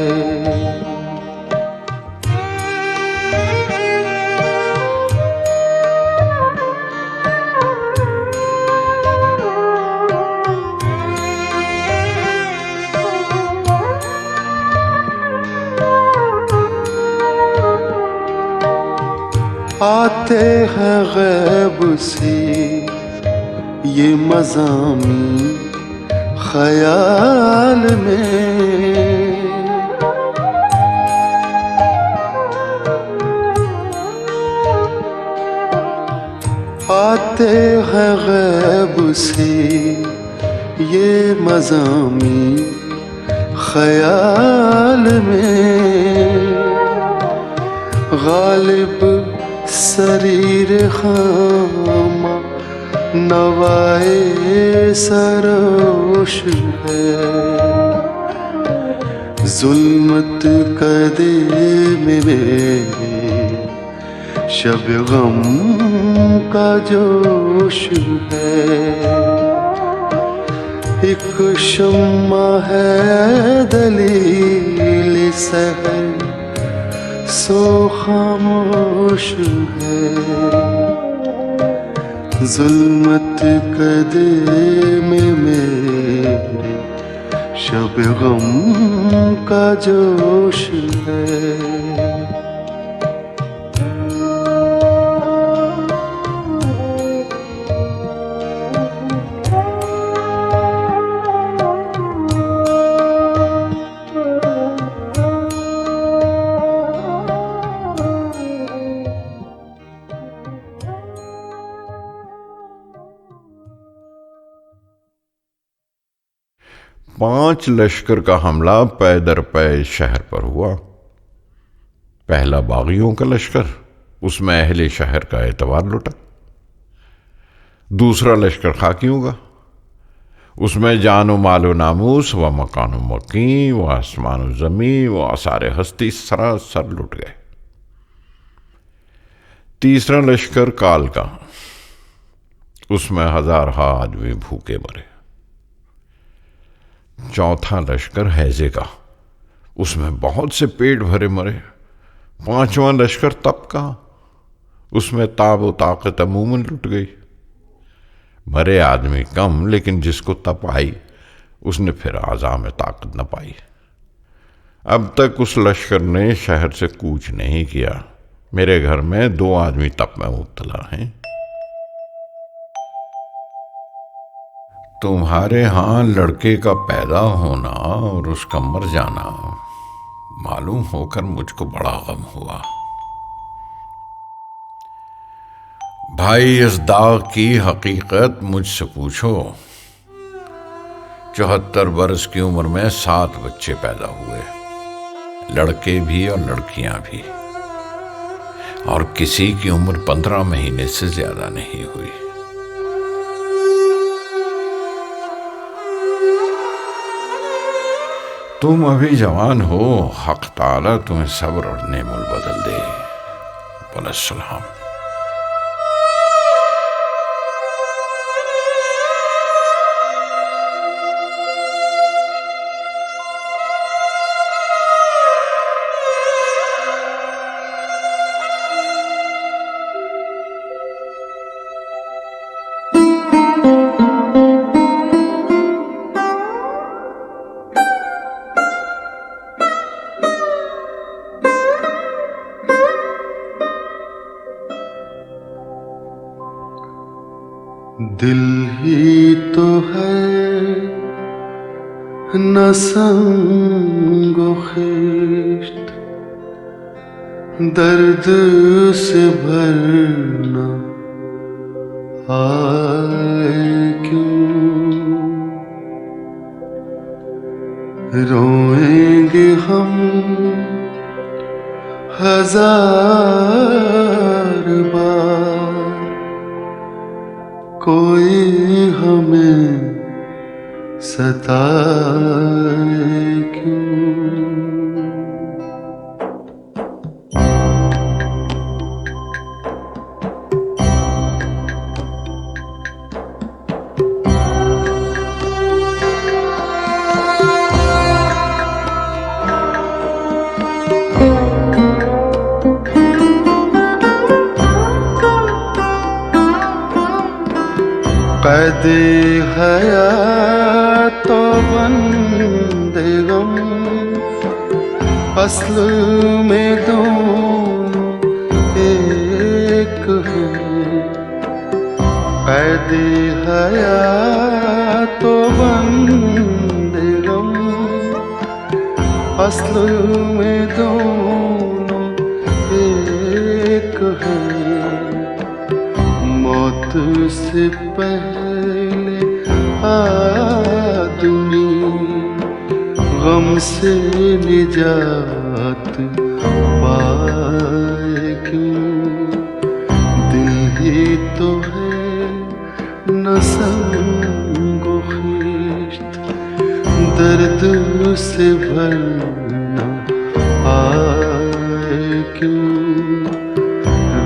आते हैं गैब से ये मज़ामी ख्याल में। आते हैं गैब से ये मज़ामी ख्याल में। गालिब शरीर खामा नवाए सरोश है। जुल्मत कदे में मेरे शब गम का जोश है। एक शम्मा है दलील सहर सो खामोश है। जुल्मत कदे में मेरे शब गम का जोश है। पांच लश्कर का हमला पै दर पै शहर पर हुआ। पहला बागियों का लश्कर, उसमें अहले शहर का एतबार लुटा। दूसरा लश्कर खाकियों का, उसमें जानो मालो नामूस व मकानो मकी व आसमानो जमी व आसारे हस्ती सरासर लुट गए। तीसरा लश्कर काल का, उसमें 1000 आदमी भूखे मरे। चौथा लश्कर हैजे का, उसमें बहुत से पेट भरे मरे। पांचवा लश्कर तप का, उसमें ताब व ताकत अमूमन लुट गई। मरे आदमी कम, लेकिन जिसको तप आई उसने फिर आज़ा में ताकत न पाई। अब तक उस लश्कर ने शहर से कूच नहीं किया। मेरे घर में 2 आदमी तप में मुब्तला हैं। तुम्हारे हां लड़के का पैदा होना और उसका मर जाना मालूम होकर मुझको बड़ा गम हुआ। भाई, इस दाग की हकीकत मुझसे पूछो। 74 बरस की उम्र में 7 बच्चे पैदा हुए। लड़के भी और लड़कियां भी, और किसी की उम्र 15 महीने से ज्यादा नहीं हुई। तुम अभी जवान हो, हक ताला तुम्हें सब्र और नेमुल बदल दे। वलस्सलाम। दिल ही तो है न संगो खिश्त, दर्द से भरना आए क्यों। रोएंगे हम हजार बार, कोई हमें सताए क्यों। कैदे हयात तो बंदे गम, असल में दोनों एक हैं। कैदे हयात तो बंदे गम, असल में दोनों एक हैं। मौत से पहले आदमी गम से निजात पाए क्यों। दिल ही तो है न संगो खिश्त, दर्द से भरना आए क्यों।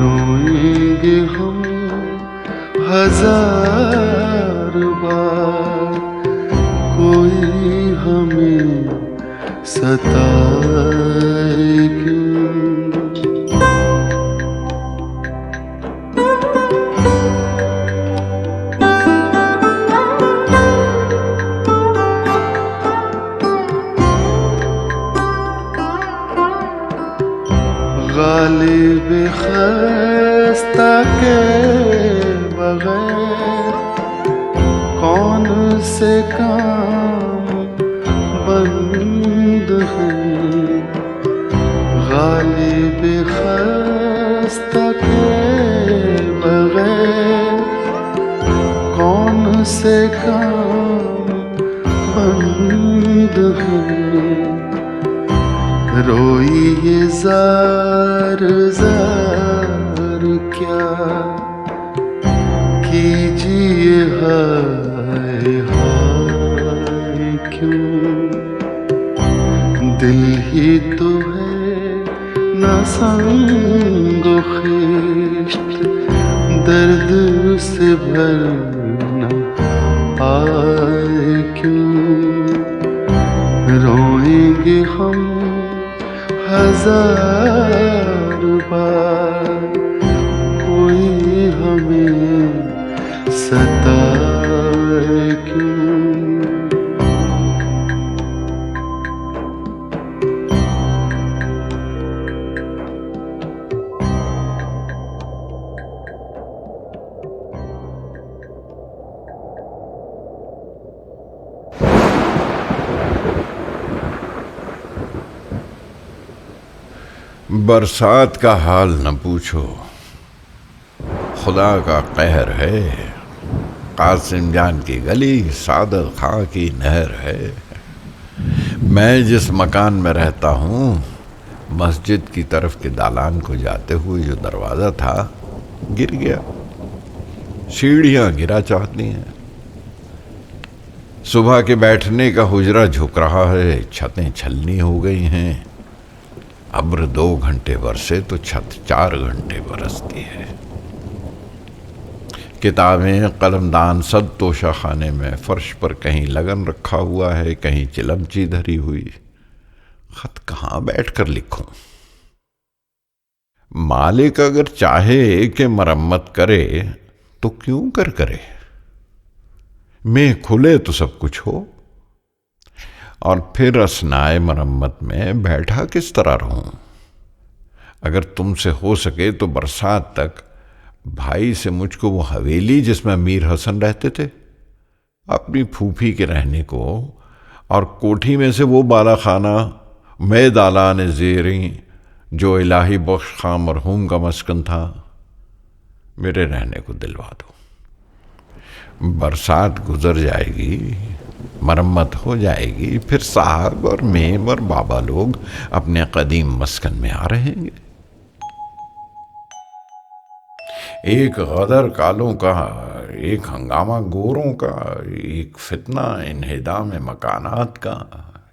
रोएंगे हम हजार बार, कोई हमें सताए क्यों। गालिब खस्ता के बगैर कौन से काम बंद हैं। गालिब खस्ता के बगैर कौन से काम बंद हैं। रोइए जार जार क्या कीजिए हाय हाय क्यों। दिल ही तो है न संगो खिश्त, दर्द से भरना आए क्यों। रोएंगे हम हजार बार, कोई हमें सताए क्यों। बरसात का हाल न पूछो, खुदा का कहर है। कासिम जान की गली सादत खां की नहर है। मैं जिस मकान में रहता हूँ, मस्जिद की तरफ के दालान को जाते हुए जो दरवाज़ा था गिर गया। सीढ़ियाँ गिरा चाहती हैं। सुबह के बैठने का हुजरा झुक रहा है, छतें छलनी हो गई हैं। अब्र 2 घंटे बरसे तो छत 4 घंटे बरसती है। किताबें, कलमदान सब तोशा खाने में फर्श पर कहीं लगन रखा हुआ है, कहीं चिलमची धरी हुई। खत कहाँ बैठकर लिखूं? मालिक अगर चाहे कि मरम्मत करे तो क्यों करे? मैं खुले तो सब कुछ हो, और फिर असनाए मरम्मत में बैठा किस तरह रहूं? अगर तुमसे हो सके तो बरसात तक भाई से मुझको वो हवेली जिसमें मीर हसन रहते थे, अपनी फूफी के रहने को, और कोठी में से वो बाला खाना मैं दालान ज़ेरी जो इलाही बख्श खां मरहूम का मस्कन था, मेरे रहने को दिलवा दो। बरसात गुजर जाएगी, मरम्मत हो जाएगी, फिर साहब और मेम और बाबा लोग अपने कदीम मस्कन में आ रहेंगे। एक गदर कालों का, एक हंगामा गोरों का, एक फितना इन्हिदाम मकानात का,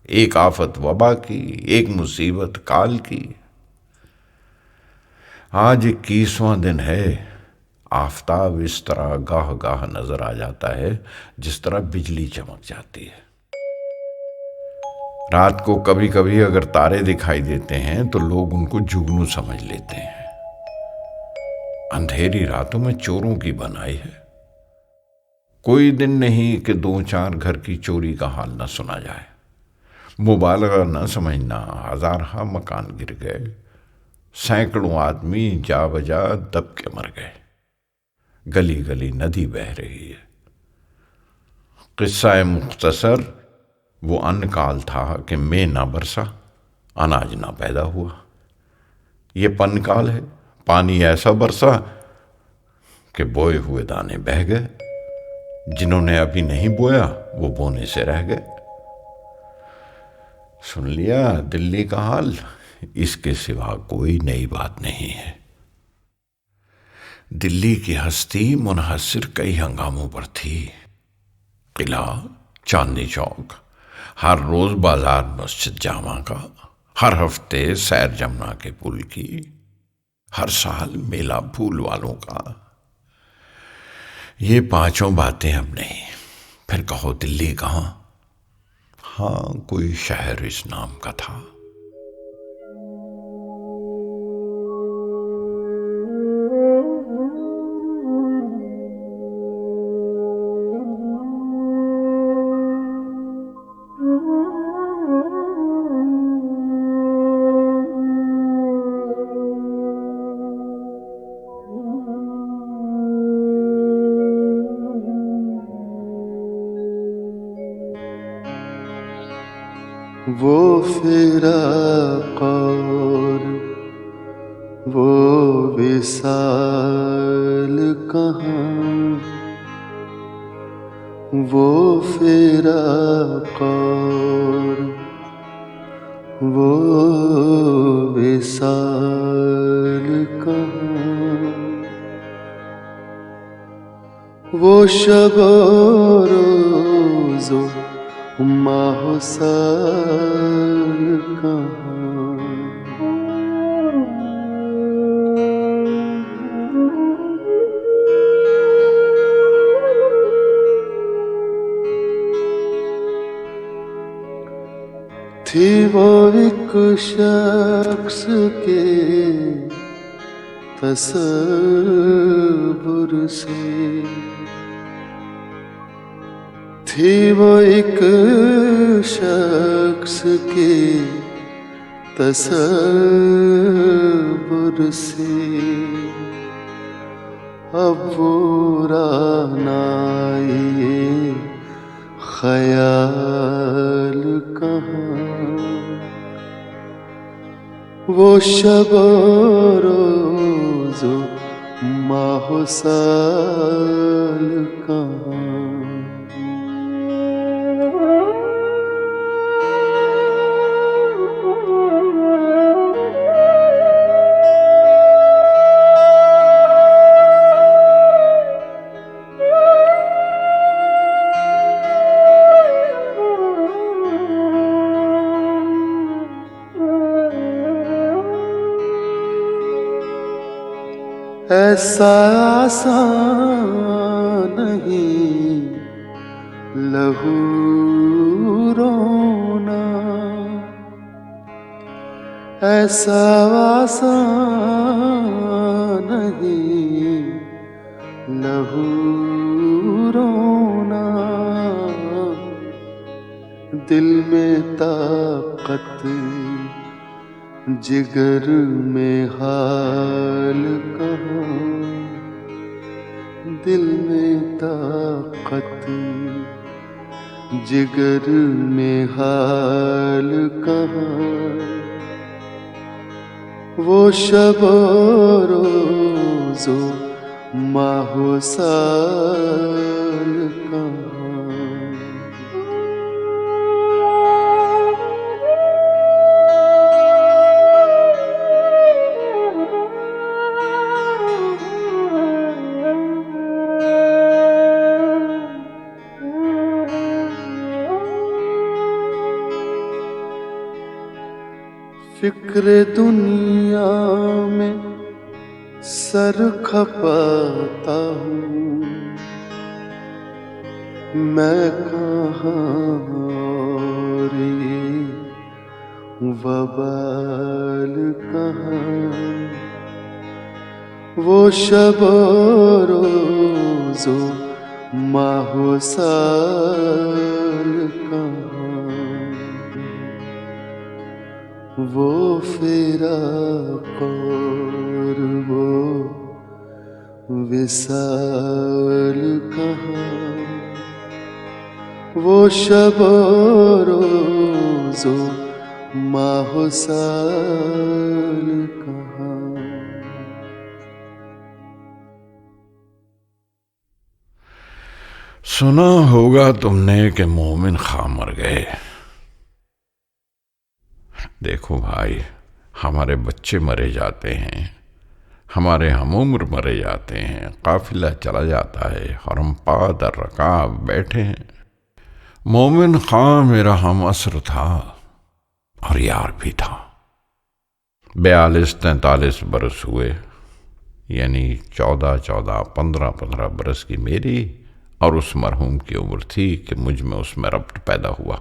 एक आफत वबा की, एक मुसीबत काल की। आज 21वां दिन है। आफताब इस तरह गाह गाह नजर आ जाता है जिस तरह बिजली चमक जाती है। रात को कभी कभी अगर तारे दिखाई देते हैं तो लोग उनको जुगनू समझ लेते हैं। अंधेरी रातों में चोरों की बनाई है। कोई दिन नहीं कि 2-4 घर की चोरी का हाल न सुना जाए। मुबालगा न समझना, 1000 मकान गिर गए, सैकड़ों आदमी जा बजा दब के मर गए। गली गली नदी बह रही है। किस्सा मुख्तसर वो अन्न काल था कि मैं ना बरसा, अनाज ना पैदा हुआ। ये पन काल है, पानी ऐसा बरसा कि बोए हुए दाने बह गए। जिन्होंने अभी नहीं बोया वो बोने से रह गए। सुन लिया दिल्ली का हाल, इसके सिवा कोई नई बात नहीं है। दिल्ली की हस्ती मुनहसर कई हंगामों पर थी। किला, चांदनी चौक, हर रोज बाजार मस्जिद जामा का, हर हफ्ते सैर जमुना के पुल की, हर साल मेला फूल वालों का। ये 5 बातें अब नहीं। फिर कहो दिल्ली कहाँ? हाँ, कोई शहर इस नाम का था। वो फिराक और वो विसाल कहाँ, वो फिराक और वो विसाल कहाँ, वो शब और रोज़ो माहो साल कहाँ। थी वो एक शख्स के तसव्वुर से, थी वो एक शख्स के तसव्वुर से। अब वो रानाए ख्याल कहाँ, वो शब रोज़ो माहो साल कहाँ। ऐसा आसान नहीं लहू रोना, ऐसा आसान नहीं लहू रोना। दिल में ताकत जिगर में हाल कहाँ, दिल में ताकत जिगर में हाल कहाँ। वो शब रोज़ो माहो साल कहाँ। फिक्र दुनिया में सर खपाता हूँ, मैं कहाँ और ये वबाल कहाँ। वो शब रोज़ो माहो साल कहाँ। वो फिराक और वो विसाल कहाँ। वो शब रोज़ो माहो साल कहाँ। सुना होगा तुमने कि मोमिन खां मर गए। देखो भाई, हमारे बच्चे मरे जाते हैं, हमारे हमउम्र मरे जाते हैं, काफिला चला जाता है और हम पादर रकाब बैठे हैं। मोमिन खां मेरा हम असर था और यार भी था। 42-43 बरस हुए, यानी 14-14, 15-15 बरस की मेरी और उस मरहूम की उम्र थी कि मुझ में उसमें रब्त पैदा हुआ।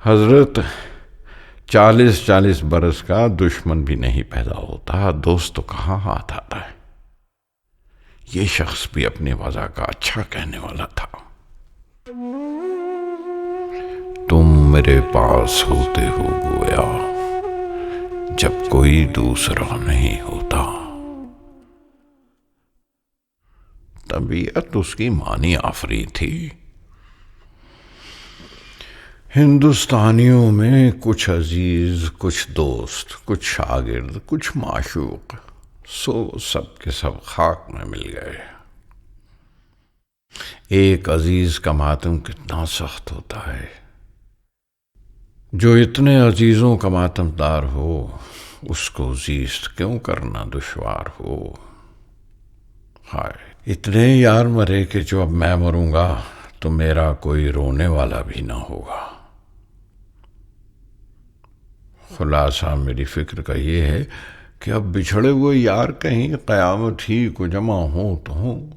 हजरत 40-40 बरस का दुश्मन भी नहीं पैदा होता, दोस्त तो कहाँ हाथ आता है। ये शख्स भी अपनी वजह का अच्छा कहने वाला था। तुम मेरे पास होते हो गोया जब कोई दूसरा नहीं होता। तबीयत उसकी मानी आफरी थी। हिंदुस्तानियों में कुछ अजीज, कुछ दोस्त, कुछ शागिर्द, कुछ माशूक, सो सब के सब खाक में मिल गए। एक अजीज का मातम कितना सख्त होता है। जो इतने अजीजों का मातमदार हो, उसको अजीज क्यों करना दुश्वार हो। हाय, इतने यार मरे कि जो अब मैं मरूंगा तो मेरा कोई रोने वाला भी ना होगा। खुलासा मेरी फिक्र का ये है कि अब बिछड़े हुए यार कहीं क़यामत ही को जमा हो तो हो।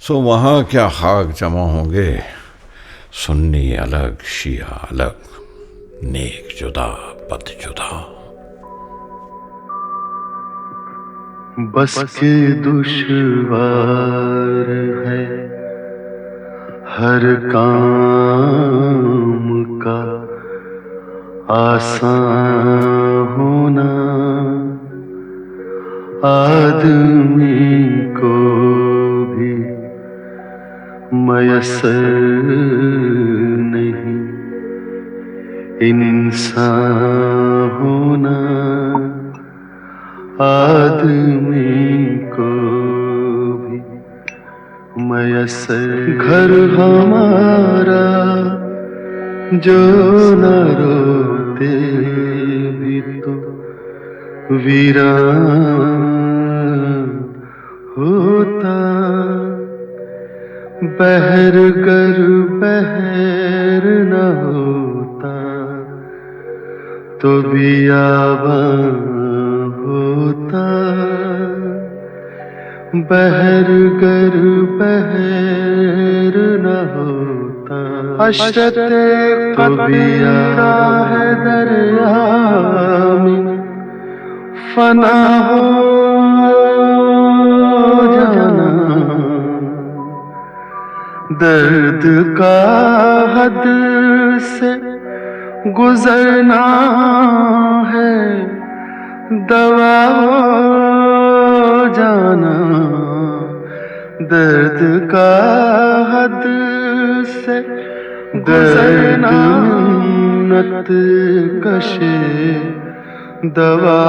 सो वहां क्या खाक जमा होंगे, सुन्नी अलग, शिया अलग, नेक जुदा, बद जुदा। बस के दुश्वार है हर काम का आसान होना। आदमी को भी मयस्सर नहीं इंसान होना। आदमी को भी मयस्सर। घर हमारा जो न रोते भी तो वीरान होता। बहरगर बहर न होता तो बियाबान होता, बहर गर बहर न होता, हशरते कबीरा है दरिया में फना हो जाना, दर्द का हद से गुजरना है, दवा हो जाना, दर्द का हद से गुजरना, मिन्नत कशे दवा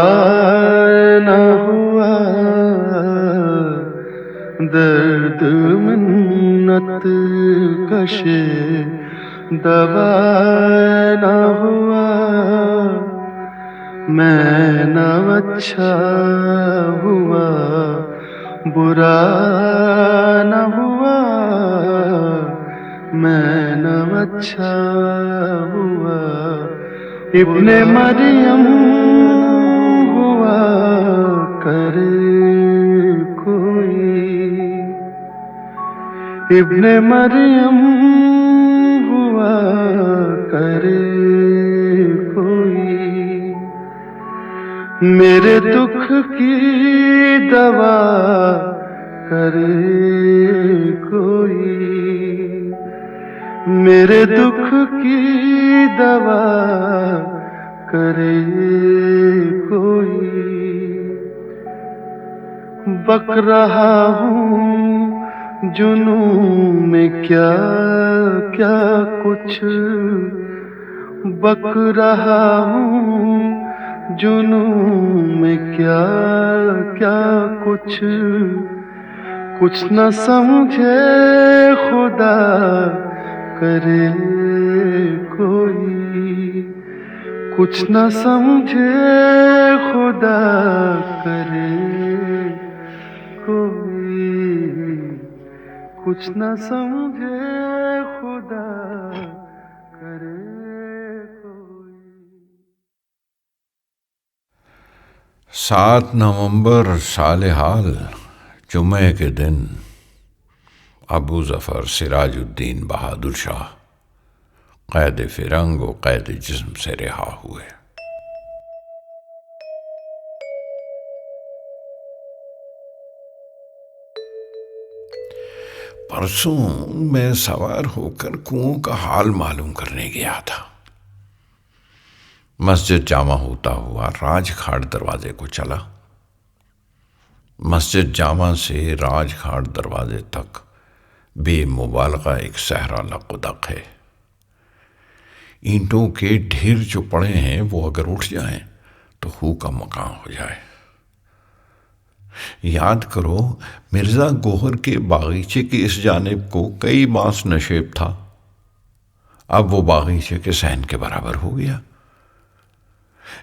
न हुआ, दर्द मिन्नत कशे दवा न हुआ, मैं न अच्छा हुआ बुरा न हुआ, मैं न अच्छा हुआ इब्ने मरियम हुआ करे कोई, इब्ने मरियम हुआ करे कोई, मेरे दुख की दवा करे कोई, मेरे दुख की दवा करे कोई, बक रहा हूँ जुनू में क्या क्या कुछ, बक रहा हूँ जुनू में क्या क्या कुछ, कुछ न समझे खुदा करे कोई, कुछ न समझे खुदा करे कोई, कुछ न समझे खुदा करे कोई। 7 नवंबर साल हाल जुमे के दिन अबू ज़फ़र सिराजुद्दीन बहादुर शाह क़ैद फ़िरंग व क़ैद जिस्म से रिहा हुए। परसों मैं सवार होकर कुओं का हाल मालूम करने गया था। मस्जिद जामा होता हुआ राजघाट दरवाजे को चला। मस्जिद जामा से राजघाट दरवाजे तक बेमुबालगा एक सहरा लक़दक है। ईंटों के ढेर जो पड़े हैं वो अगर उठ जाएं तो हू का मकान हो जाए। याद करो, मिर्जा गोहर के बागीचे की इस जानिब को कई बांस नशेब था, अब वो बागीचे के सहन के बराबर हो गया।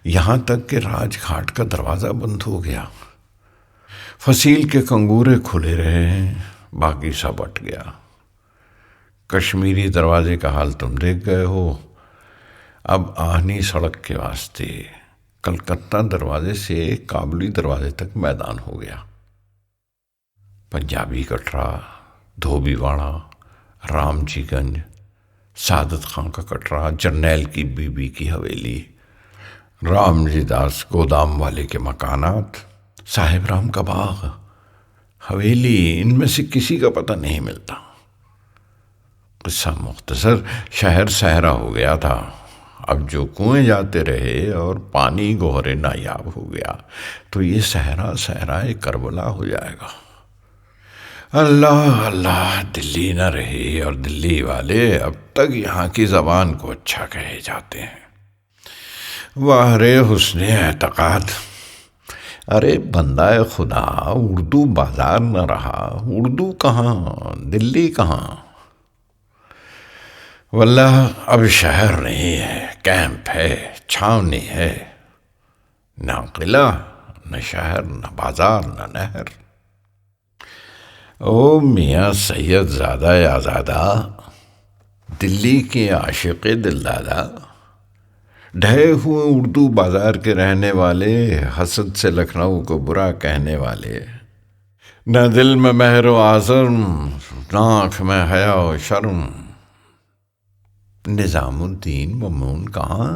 यहां तक कि राजघाट का दरवाजा बंद हो गया। फसील के कंगूरे खुले रहे हैं, बाकी सब अट गया। कश्मीरी दरवाजे का हाल तुम देख गए हो। अब आहनी सड़क के वास्ते कलकत्ता दरवाजे से काबुली दरवाजे तक मैदान हो गया। पंजाबी कटरा, धोबीवाड़ा, रामजीगंज, सादत खां का कटरा, जरनैल की बीबी की हवेली, रामजी दास गोदाम वाले के मकानात, साहिब राम का बाग, हवेली, इनमें से किसी का पता नहीं मिलता। किस्सा मुख्तसर, शहर सहरा हो गया था। अब जो कुएं जाते रहे और पानी गोहरे नायाब हो गया तो ये सहरा सहराए करबला हो जाएगा। अल्लाह अल्लाह, दिल्ली न रही और दिल्ली वाले अब तक यहाँ की ज़बान को अच्छा कहे जाते हैं। वाह रे हुस्ने एतक़ाद। अरे बंदाए खुदा, उर्दू बाजार न रहा। उर्दू कहाँ, दिल्ली कहाँ। वल्लाह अब शहर नहीं है, कैंप है, छावनी है। न किला, न शहर, न बाजार, न नहर। ओ मियाँ सैयद ज़ादा आज़ादा, दिल्ली के आशिक़ दिलदादा, ढहे हुए उर्दू बाजार के रहने वाले, हसद से लखनऊ को बुरा कहने वाले, न दिल में महरो आज़म, न आँख में हया और शर्म। निजामुद्दीन ममून कहाँ,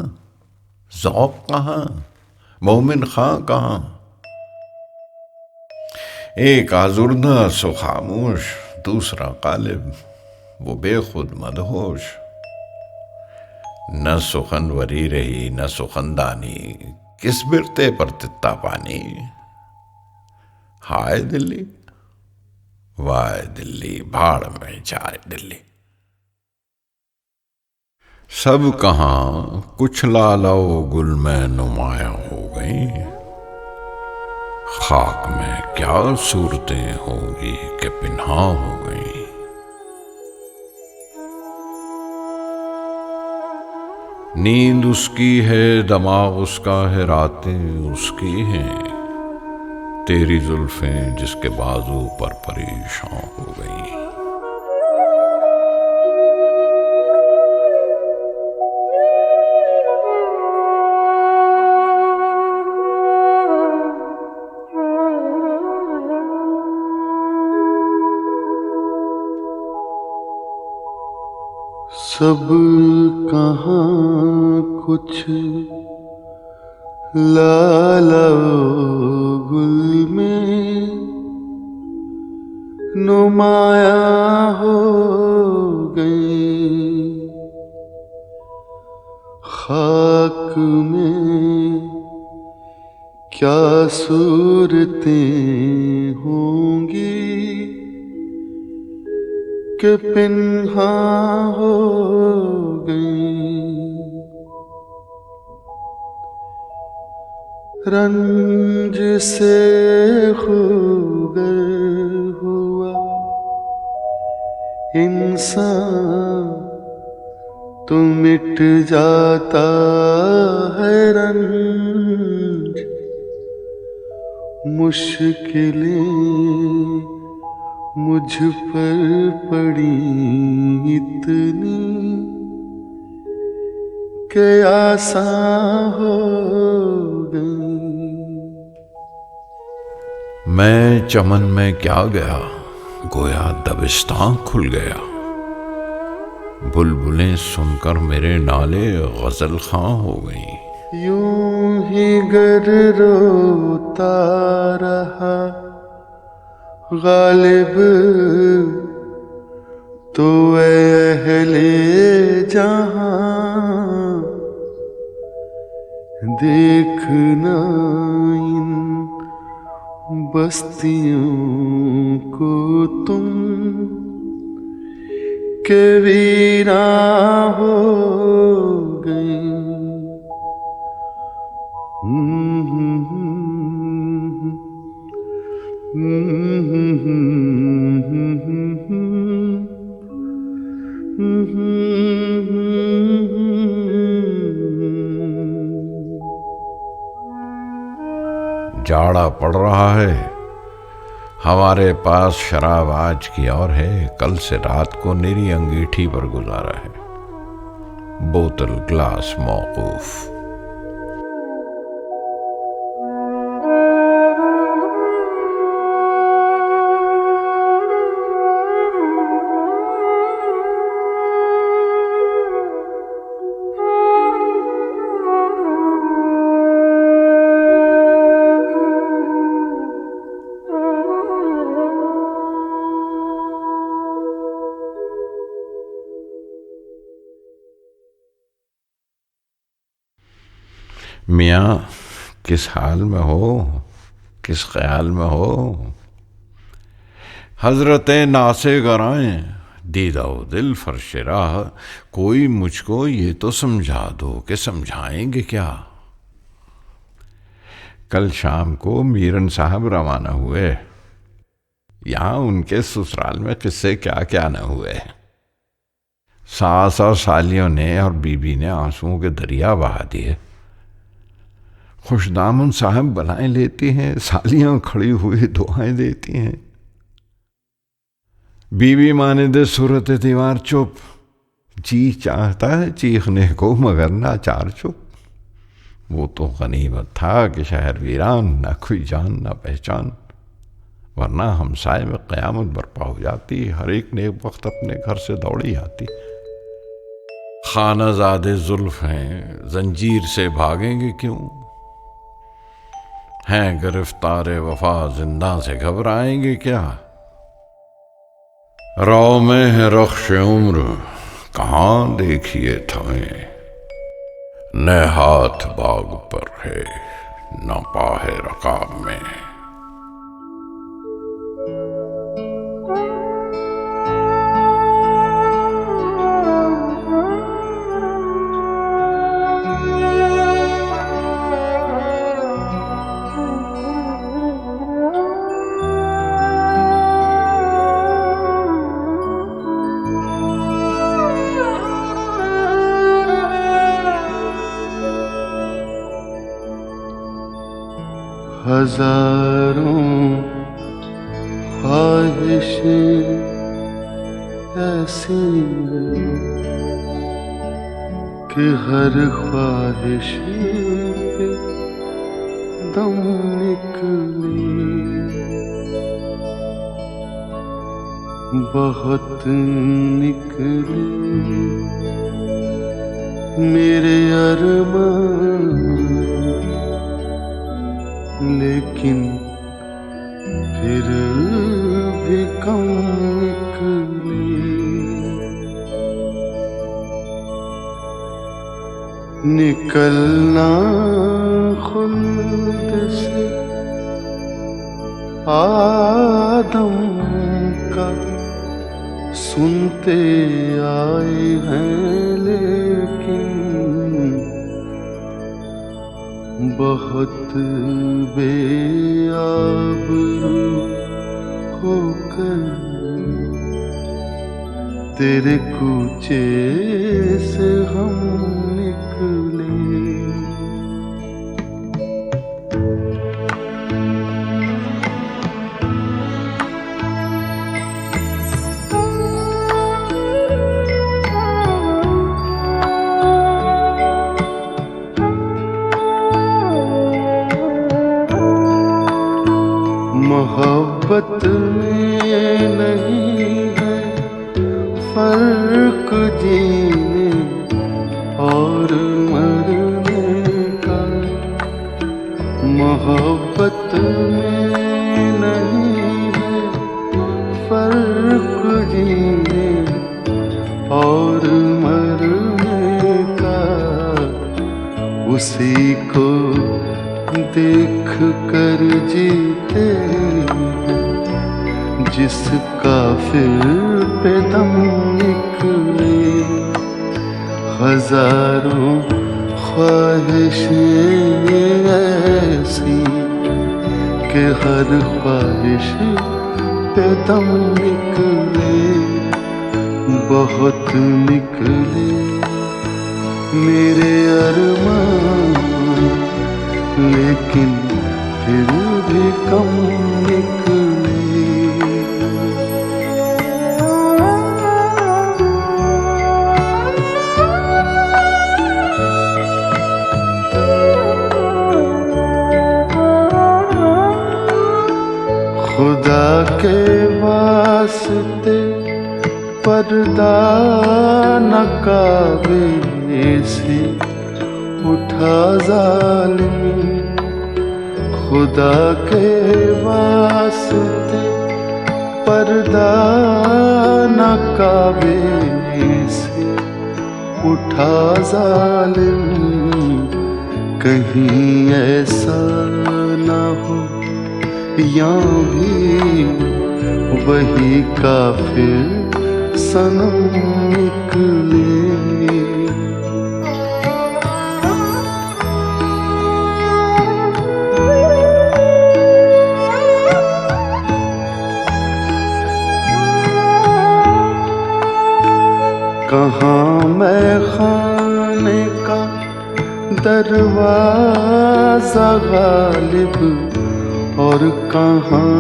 ज़ौक़ कहाँ, मोमिन खां कहाँ। एक आज़ुर्दा सो खामोश, दूसरा गालिब वो बेखुद मदहोश। न सुखनवरी रही न सुखनदानी, किस बिरते पर तित्ता पानी। हाय दिल्ली वाय दिल्ली, भाड़ में जाए दिल्ली। सब कहाँ कुछ लालो गुल में नुमाया हो गई, खाक में क्या सूरतें होंगी कि पिन्हा हो गई। नींद उसकी है, दिमाग उसका है, रातें उसकी हैं, तेरी जुल्फें जिसके बाजू पर परेशान हो गई। सब कहाँ कुछ लाला गुल में नुमाया हो गई, खाक में क्या सूरतें होंगी कि पिन्हा हो गई। रंज से खूगर हुआ इंसान तो मिट जाता है रंज, मुश्किलें मुझ पर पड़ी इतनी कि आसान हो गई। मैं चमन में क्या गया, गोया दबिस्तां खुल गया। बुलबुलें सुनकर मेरे नाले गजल खां हो गई। यूं ही गर रोता रहा गालिब तो अहले जहां, देखना इन बस्तियों को तुम के वीरा हो गई। जाड़ा पड़ रहा है, हमारे पास शराब आज की और है, कल से रात को निरी अंगीठी पर गुजारा है। बोतल ग्लास मौकूफ। मियाँ किस हाल में हो, किस ख्याल में हो। हजरतें नासे गराएं दीदाओ दिल फर्श राह, कोई मुझको ये तो समझा दो कि समझाएंगे क्या। कल शाम को मीरन साहब रवाना हुए, यहाँ उनके ससुराल में किस्से क्या क्या न हुए। सास और सालियों ने और बीबी ने आंसुओं के दरिया बहा दिए। खुशदामन साहब बनाए लेती हैं, सालियां खड़ी हुई दुआएं देती हैं। बीवी माने दे सूरत दीवार चुप, जी चाहता है चीखने को मगर नाचार चुप। वो तो गनीमत था कि शहर वीरान, ना कोई जान ना पहचान, वरना हमसाए में क़यामत बर्पा हो जाती, हर एक ने एक वक्त अपने घर से दौड़ी आती। खानाज़ादे जुल्फ हैं, जंजीर से भागेंगे क्यों, हैं गिरफ्तार वफा, जिंदा से घबराएंगे क्या। रौ में है रख्श उम्र, कहाँ देखिए थमें, न हाथ बाग पर है न पाहे रकाब में। हजारों ख्वाहिशें ऐसी कि हर ख्वाहिश पे दम निकले, बहुत निकले मेरे अरमान, लेकिन फिर भी कम निकले। निकलना खुल्द से आदम का सुनते आए हैं, लेकिन बहुत बेआबरू होकर तेरे कूचे से हम निकले। मोहब्बत में नहीं है फर्क जीने और मरने का, मोहब्बत में नहीं है फर्क जीने और मरने का। उसी को देख कर जीते जिसका फिर पे दम निकले। हजारों ख्वाहिशें ऐसी कि हर ख्वाहिश पे दम निकले, बहुत निकले मेरे अरमान, लेकिन फिर भी कम निकले। खुदा के वास्ते पर्दा न काबे से उठा जालिम, खुदा के वास्ते पर्दा न काबे से उठा जालिम। कहीं ऐसा न हो या भी वही काफिर सनम निकले। कहाँ मैं खाने का दरवाजा गालिब और कहाँ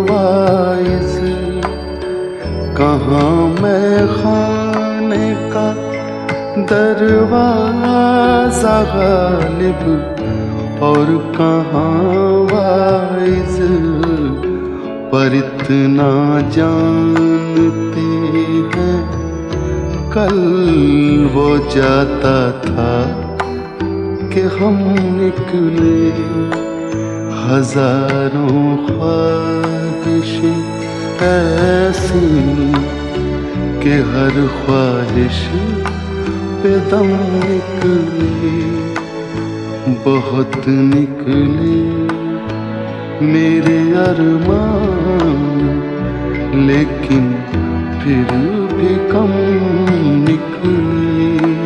वाइज, कहाँ मैं खाने का दरवाजा गालिब और कहाँ वाइज, पर इतना जानते हैं कल वो जाता था कि हम निकले। हजारों ख्वाहिशें ऐसी कि हर ख्वाहिश पे दम निकले। बहुत निकले मेरे अरमान, लेकिन फिर भी कम निकले।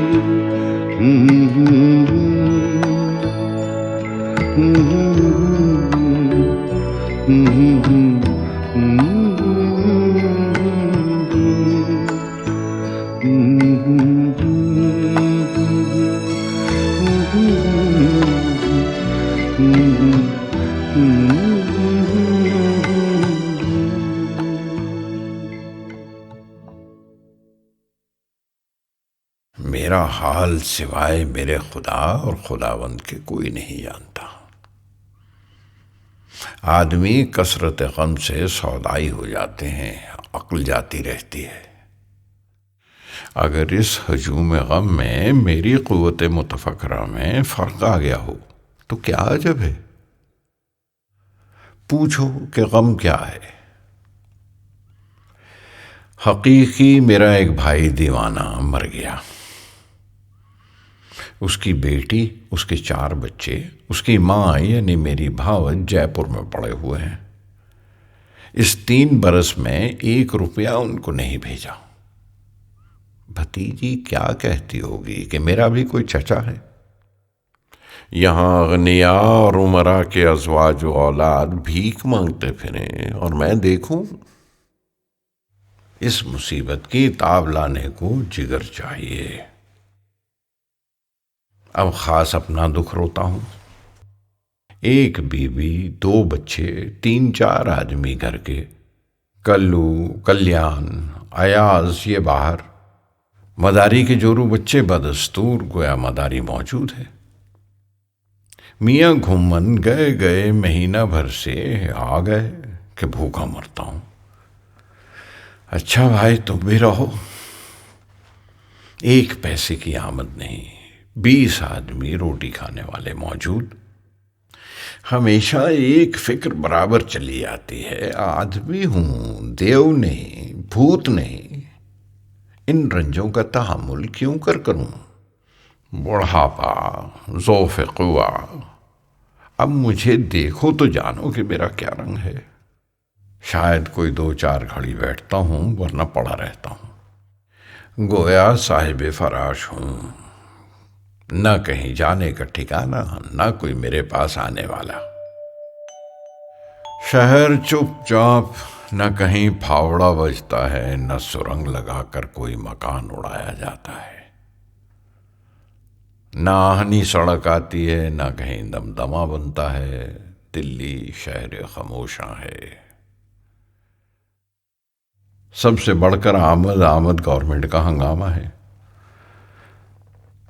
मेरा हाल सिवाय मेरे खुदा और खुदावंद के कोई नहीं जानता। आदमी कसरत गम से सौदाई हो जाते हैं, अक्ल जाती रहती है। अगर इस हजूम गम में मेरी क़ुव्वत मुतफक्करा में फ़र्क आ गया हो तो क्या अजब है। पूछो कि गम क्या है। हकीकी मेरा एक भाई दीवाना मर गया। उसकी बेटी, उसके 4 बच्चे, उसकी माँ यानी मेरी भावत जयपुर में पड़े हुए हैं। इस 3 बरस में 1 रुपया उनको नहीं भेजा। भतीजी क्या कहती होगी कि मेरा भी कोई चचा है। यहाँ अगनिया और उमरा के अज़वाज व औलाद भीख मांगते फिरें और मैं देखूं। इस मुसीबत की ताब लाने को जिगर चाहिए। अब खास अपना दुख रोता हूं। 1 बीवी, 2 बच्चे, 3-4 आदमी घर के। कल्लू, कल्याण, अयाज ये बाहर। मदारी के जोरू बच्चे बदस्तूर गोया मदारी मौजूद है। मियाँ घुमन गए महीना भर से आ गए कि भूखा मरता हूं। अच्छा भाई तुम भी रहो। 1 पैसे की आमद नहीं, 20 आदमी रोटी खाने वाले मौजूद। हमेशा एक फिक्र बराबर चली आती है, आदमी हूं, देव नहीं, भूत नहीं। इन रंजों का तहम्मुल क्यों करूं। बुढ़ापा, ज़ौफ़ क़ुव्वा। अब मुझे देखो तो जानो कि मेरा क्या रंग है। शायद कोई 2-4 घड़ी बैठता हूं, वरना पड़ा रहता हूं। गोया साहिब फराश हूं, न कहीं जाने का ठिकाना, न कोई मेरे पास आने वाला। शहर चुपचाप, न कहीं फावड़ा बजता है, न सुरंग लगाकर कोई मकान उड़ाया जाता है। न आहनी सड़क आती है, न कहीं दमदमा बनता है। दिल्ली शहर खामोशा है। सबसे बढ़कर आमद गवर्नमेंट का हंगामा है।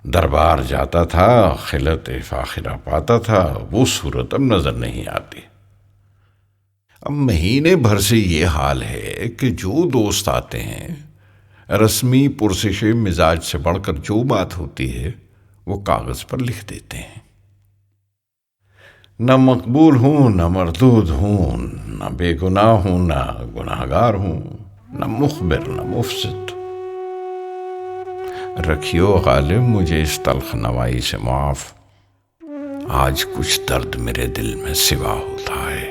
दरबार जाता था, खिलत फाखिरा पाता था, वो सूरत अब नजर नहीं आती। अब महीने भर से ये हाल है कि जो दोस्त आते हैं, रस्मी पुरसिश मिजाज से बढ़कर जो बात होती है वो कागज पर लिख देते हैं। न मकबूल हूं, न मरदूद हूं, न बेगुनाह हूं, न गुनाहगार हूं, न मुखबिर, न मुफसिद। रखियो गालिब मुझे इस तल्ख नवाई से माफ। आज कुछ दर्द मेरे दिल में सिवा होता है।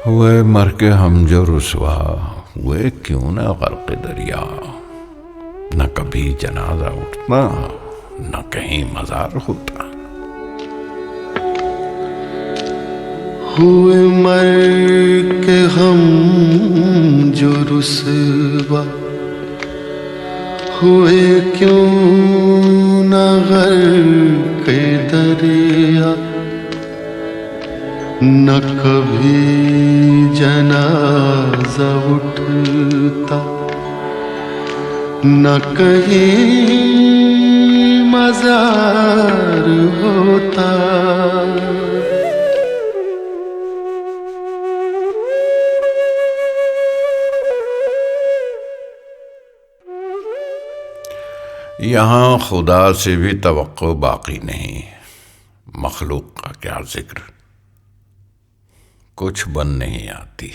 हुए मर के हम जो रुसवा हुए, क्यों ना गर्क़ दरिया। न कभी जनाजा उठता, न कहीं मजार होता। हुए मर के हम जो रुसवा हुए, क्यों न गर्क़ दरिया। न कभी जनाजा उठता, न कहीं बाजार होता। यहाँ खुदा से भी तवक्को बाकी नहीं, मखलूक का क्या जिक्र, कुछ बन नहीं आती।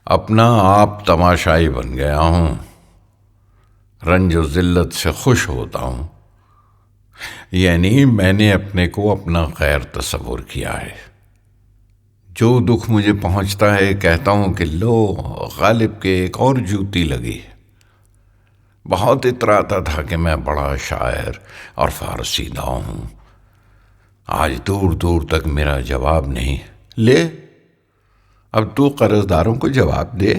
अपना आप तमाशाई बन गया हूँ, रंजो जिल्लत से खुश होता हूँ। यानी मैंने अपने को अपना गैर तस्वुर किया है। जो दुख मुझे पहुँचता है कहता हूँ कि लो गालिब के एक और जूती लगी। बहुत इतराता था कि मैं बड़ा शायर और फारसीदा हूँ, आज दूर दूर तक मेरा जवाब नहीं। ले अब तू कर्जदारों को जवाब दे।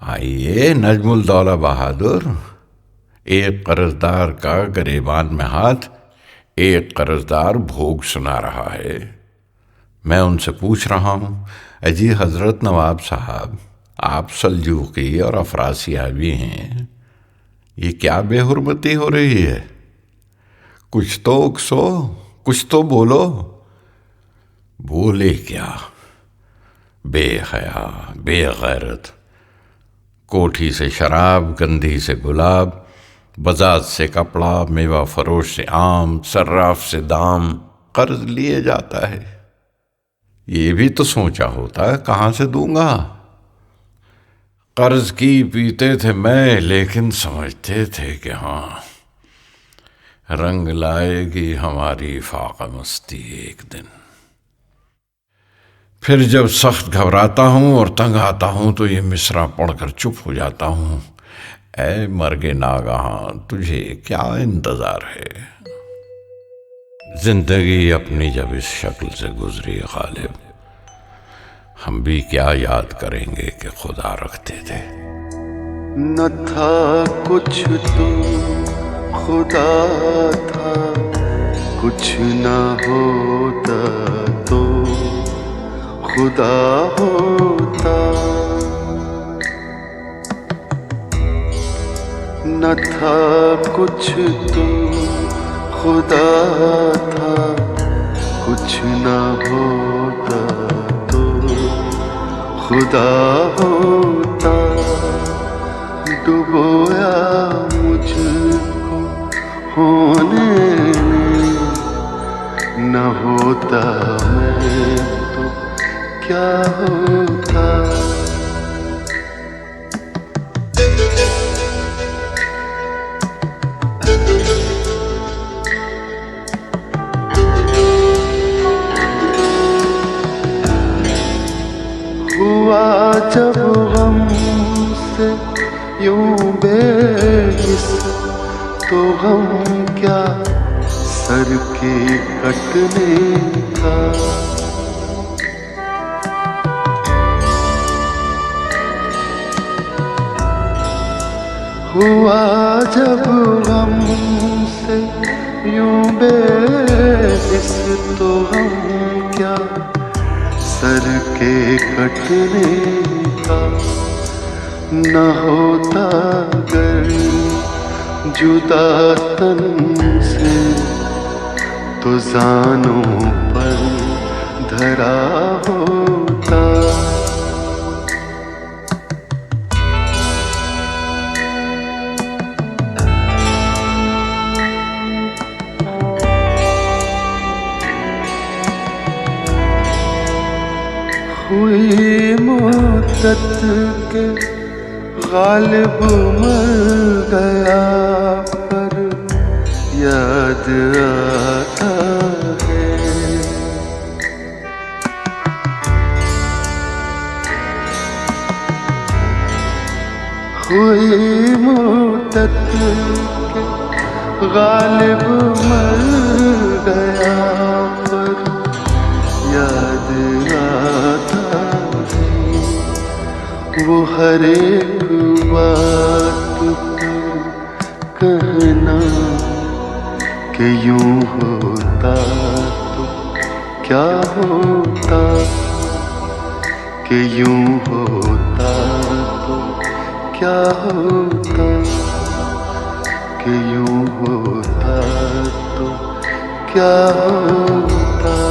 आइए नजमुल दौला बहादुर, एक कर्जदार का गरेबान में हाथ, एक कर्जदार भोग सुना रहा है। मैं उनसे पूछ रहा हूँ, अजी हजरत नवाब साहब, आप सल्जूकी और अफरासियाबी हैं, ये क्या बेहुरमती हो रही है? कुछ तो उकसो, कुछ तो बोलो। बोले क्या? बेहया बेगैरत, कोठी से शराब, गंधी से गुलाब, बजाज से कपड़ा, मेवा फरोश से आम, सर्राफ से दाम कर्ज लिए जाता है। ये भी तो सोचा होता है कहाँ से दूंगा। कर्ज की पीते थे मैं, लेकिन समझते थे कि हाँ रंग लाएगी हमारी फाका मस्ती एक दिन। फिर जब सख्त घबराता हूँ और तंग आता हूँ तो ये मिसरा पढ़कर चुप हो जाता हूँ। ऐ मर्गे नागहां, तुझे क्या इंतजार है? जिंदगी अपनी जब इस शक्ल से गुजरी गालिब, हम भी क्या याद करेंगे कि खुदा रखते थे। न था कुछ तो खुदा था, कुछ न होता तो खुदा होता। न था कुछ तो खुदा था, कुछ न होता तो खुदा होता। डुबोया मुझको होने में, न होता मैं तो क्या होता। हुआ जब गम से यूं बेहिस, तो गम क्या सर के कटने का। हुआ जब गम से यूं बेहिस, तो गम क्या सर के कटने का। न होता गर जुदा तन से, तो जानों पर धरा होता। हुई मुद्दत के गालिब मर गया, पर याद आता है। हुई मुद्दत के गालिब मर गया, पर याद आता वो हर एक बात पर कहना कि यूं होता तो क्या होता, कि यूं होता तो क्या होता। कि यूं होता तो क्या होता।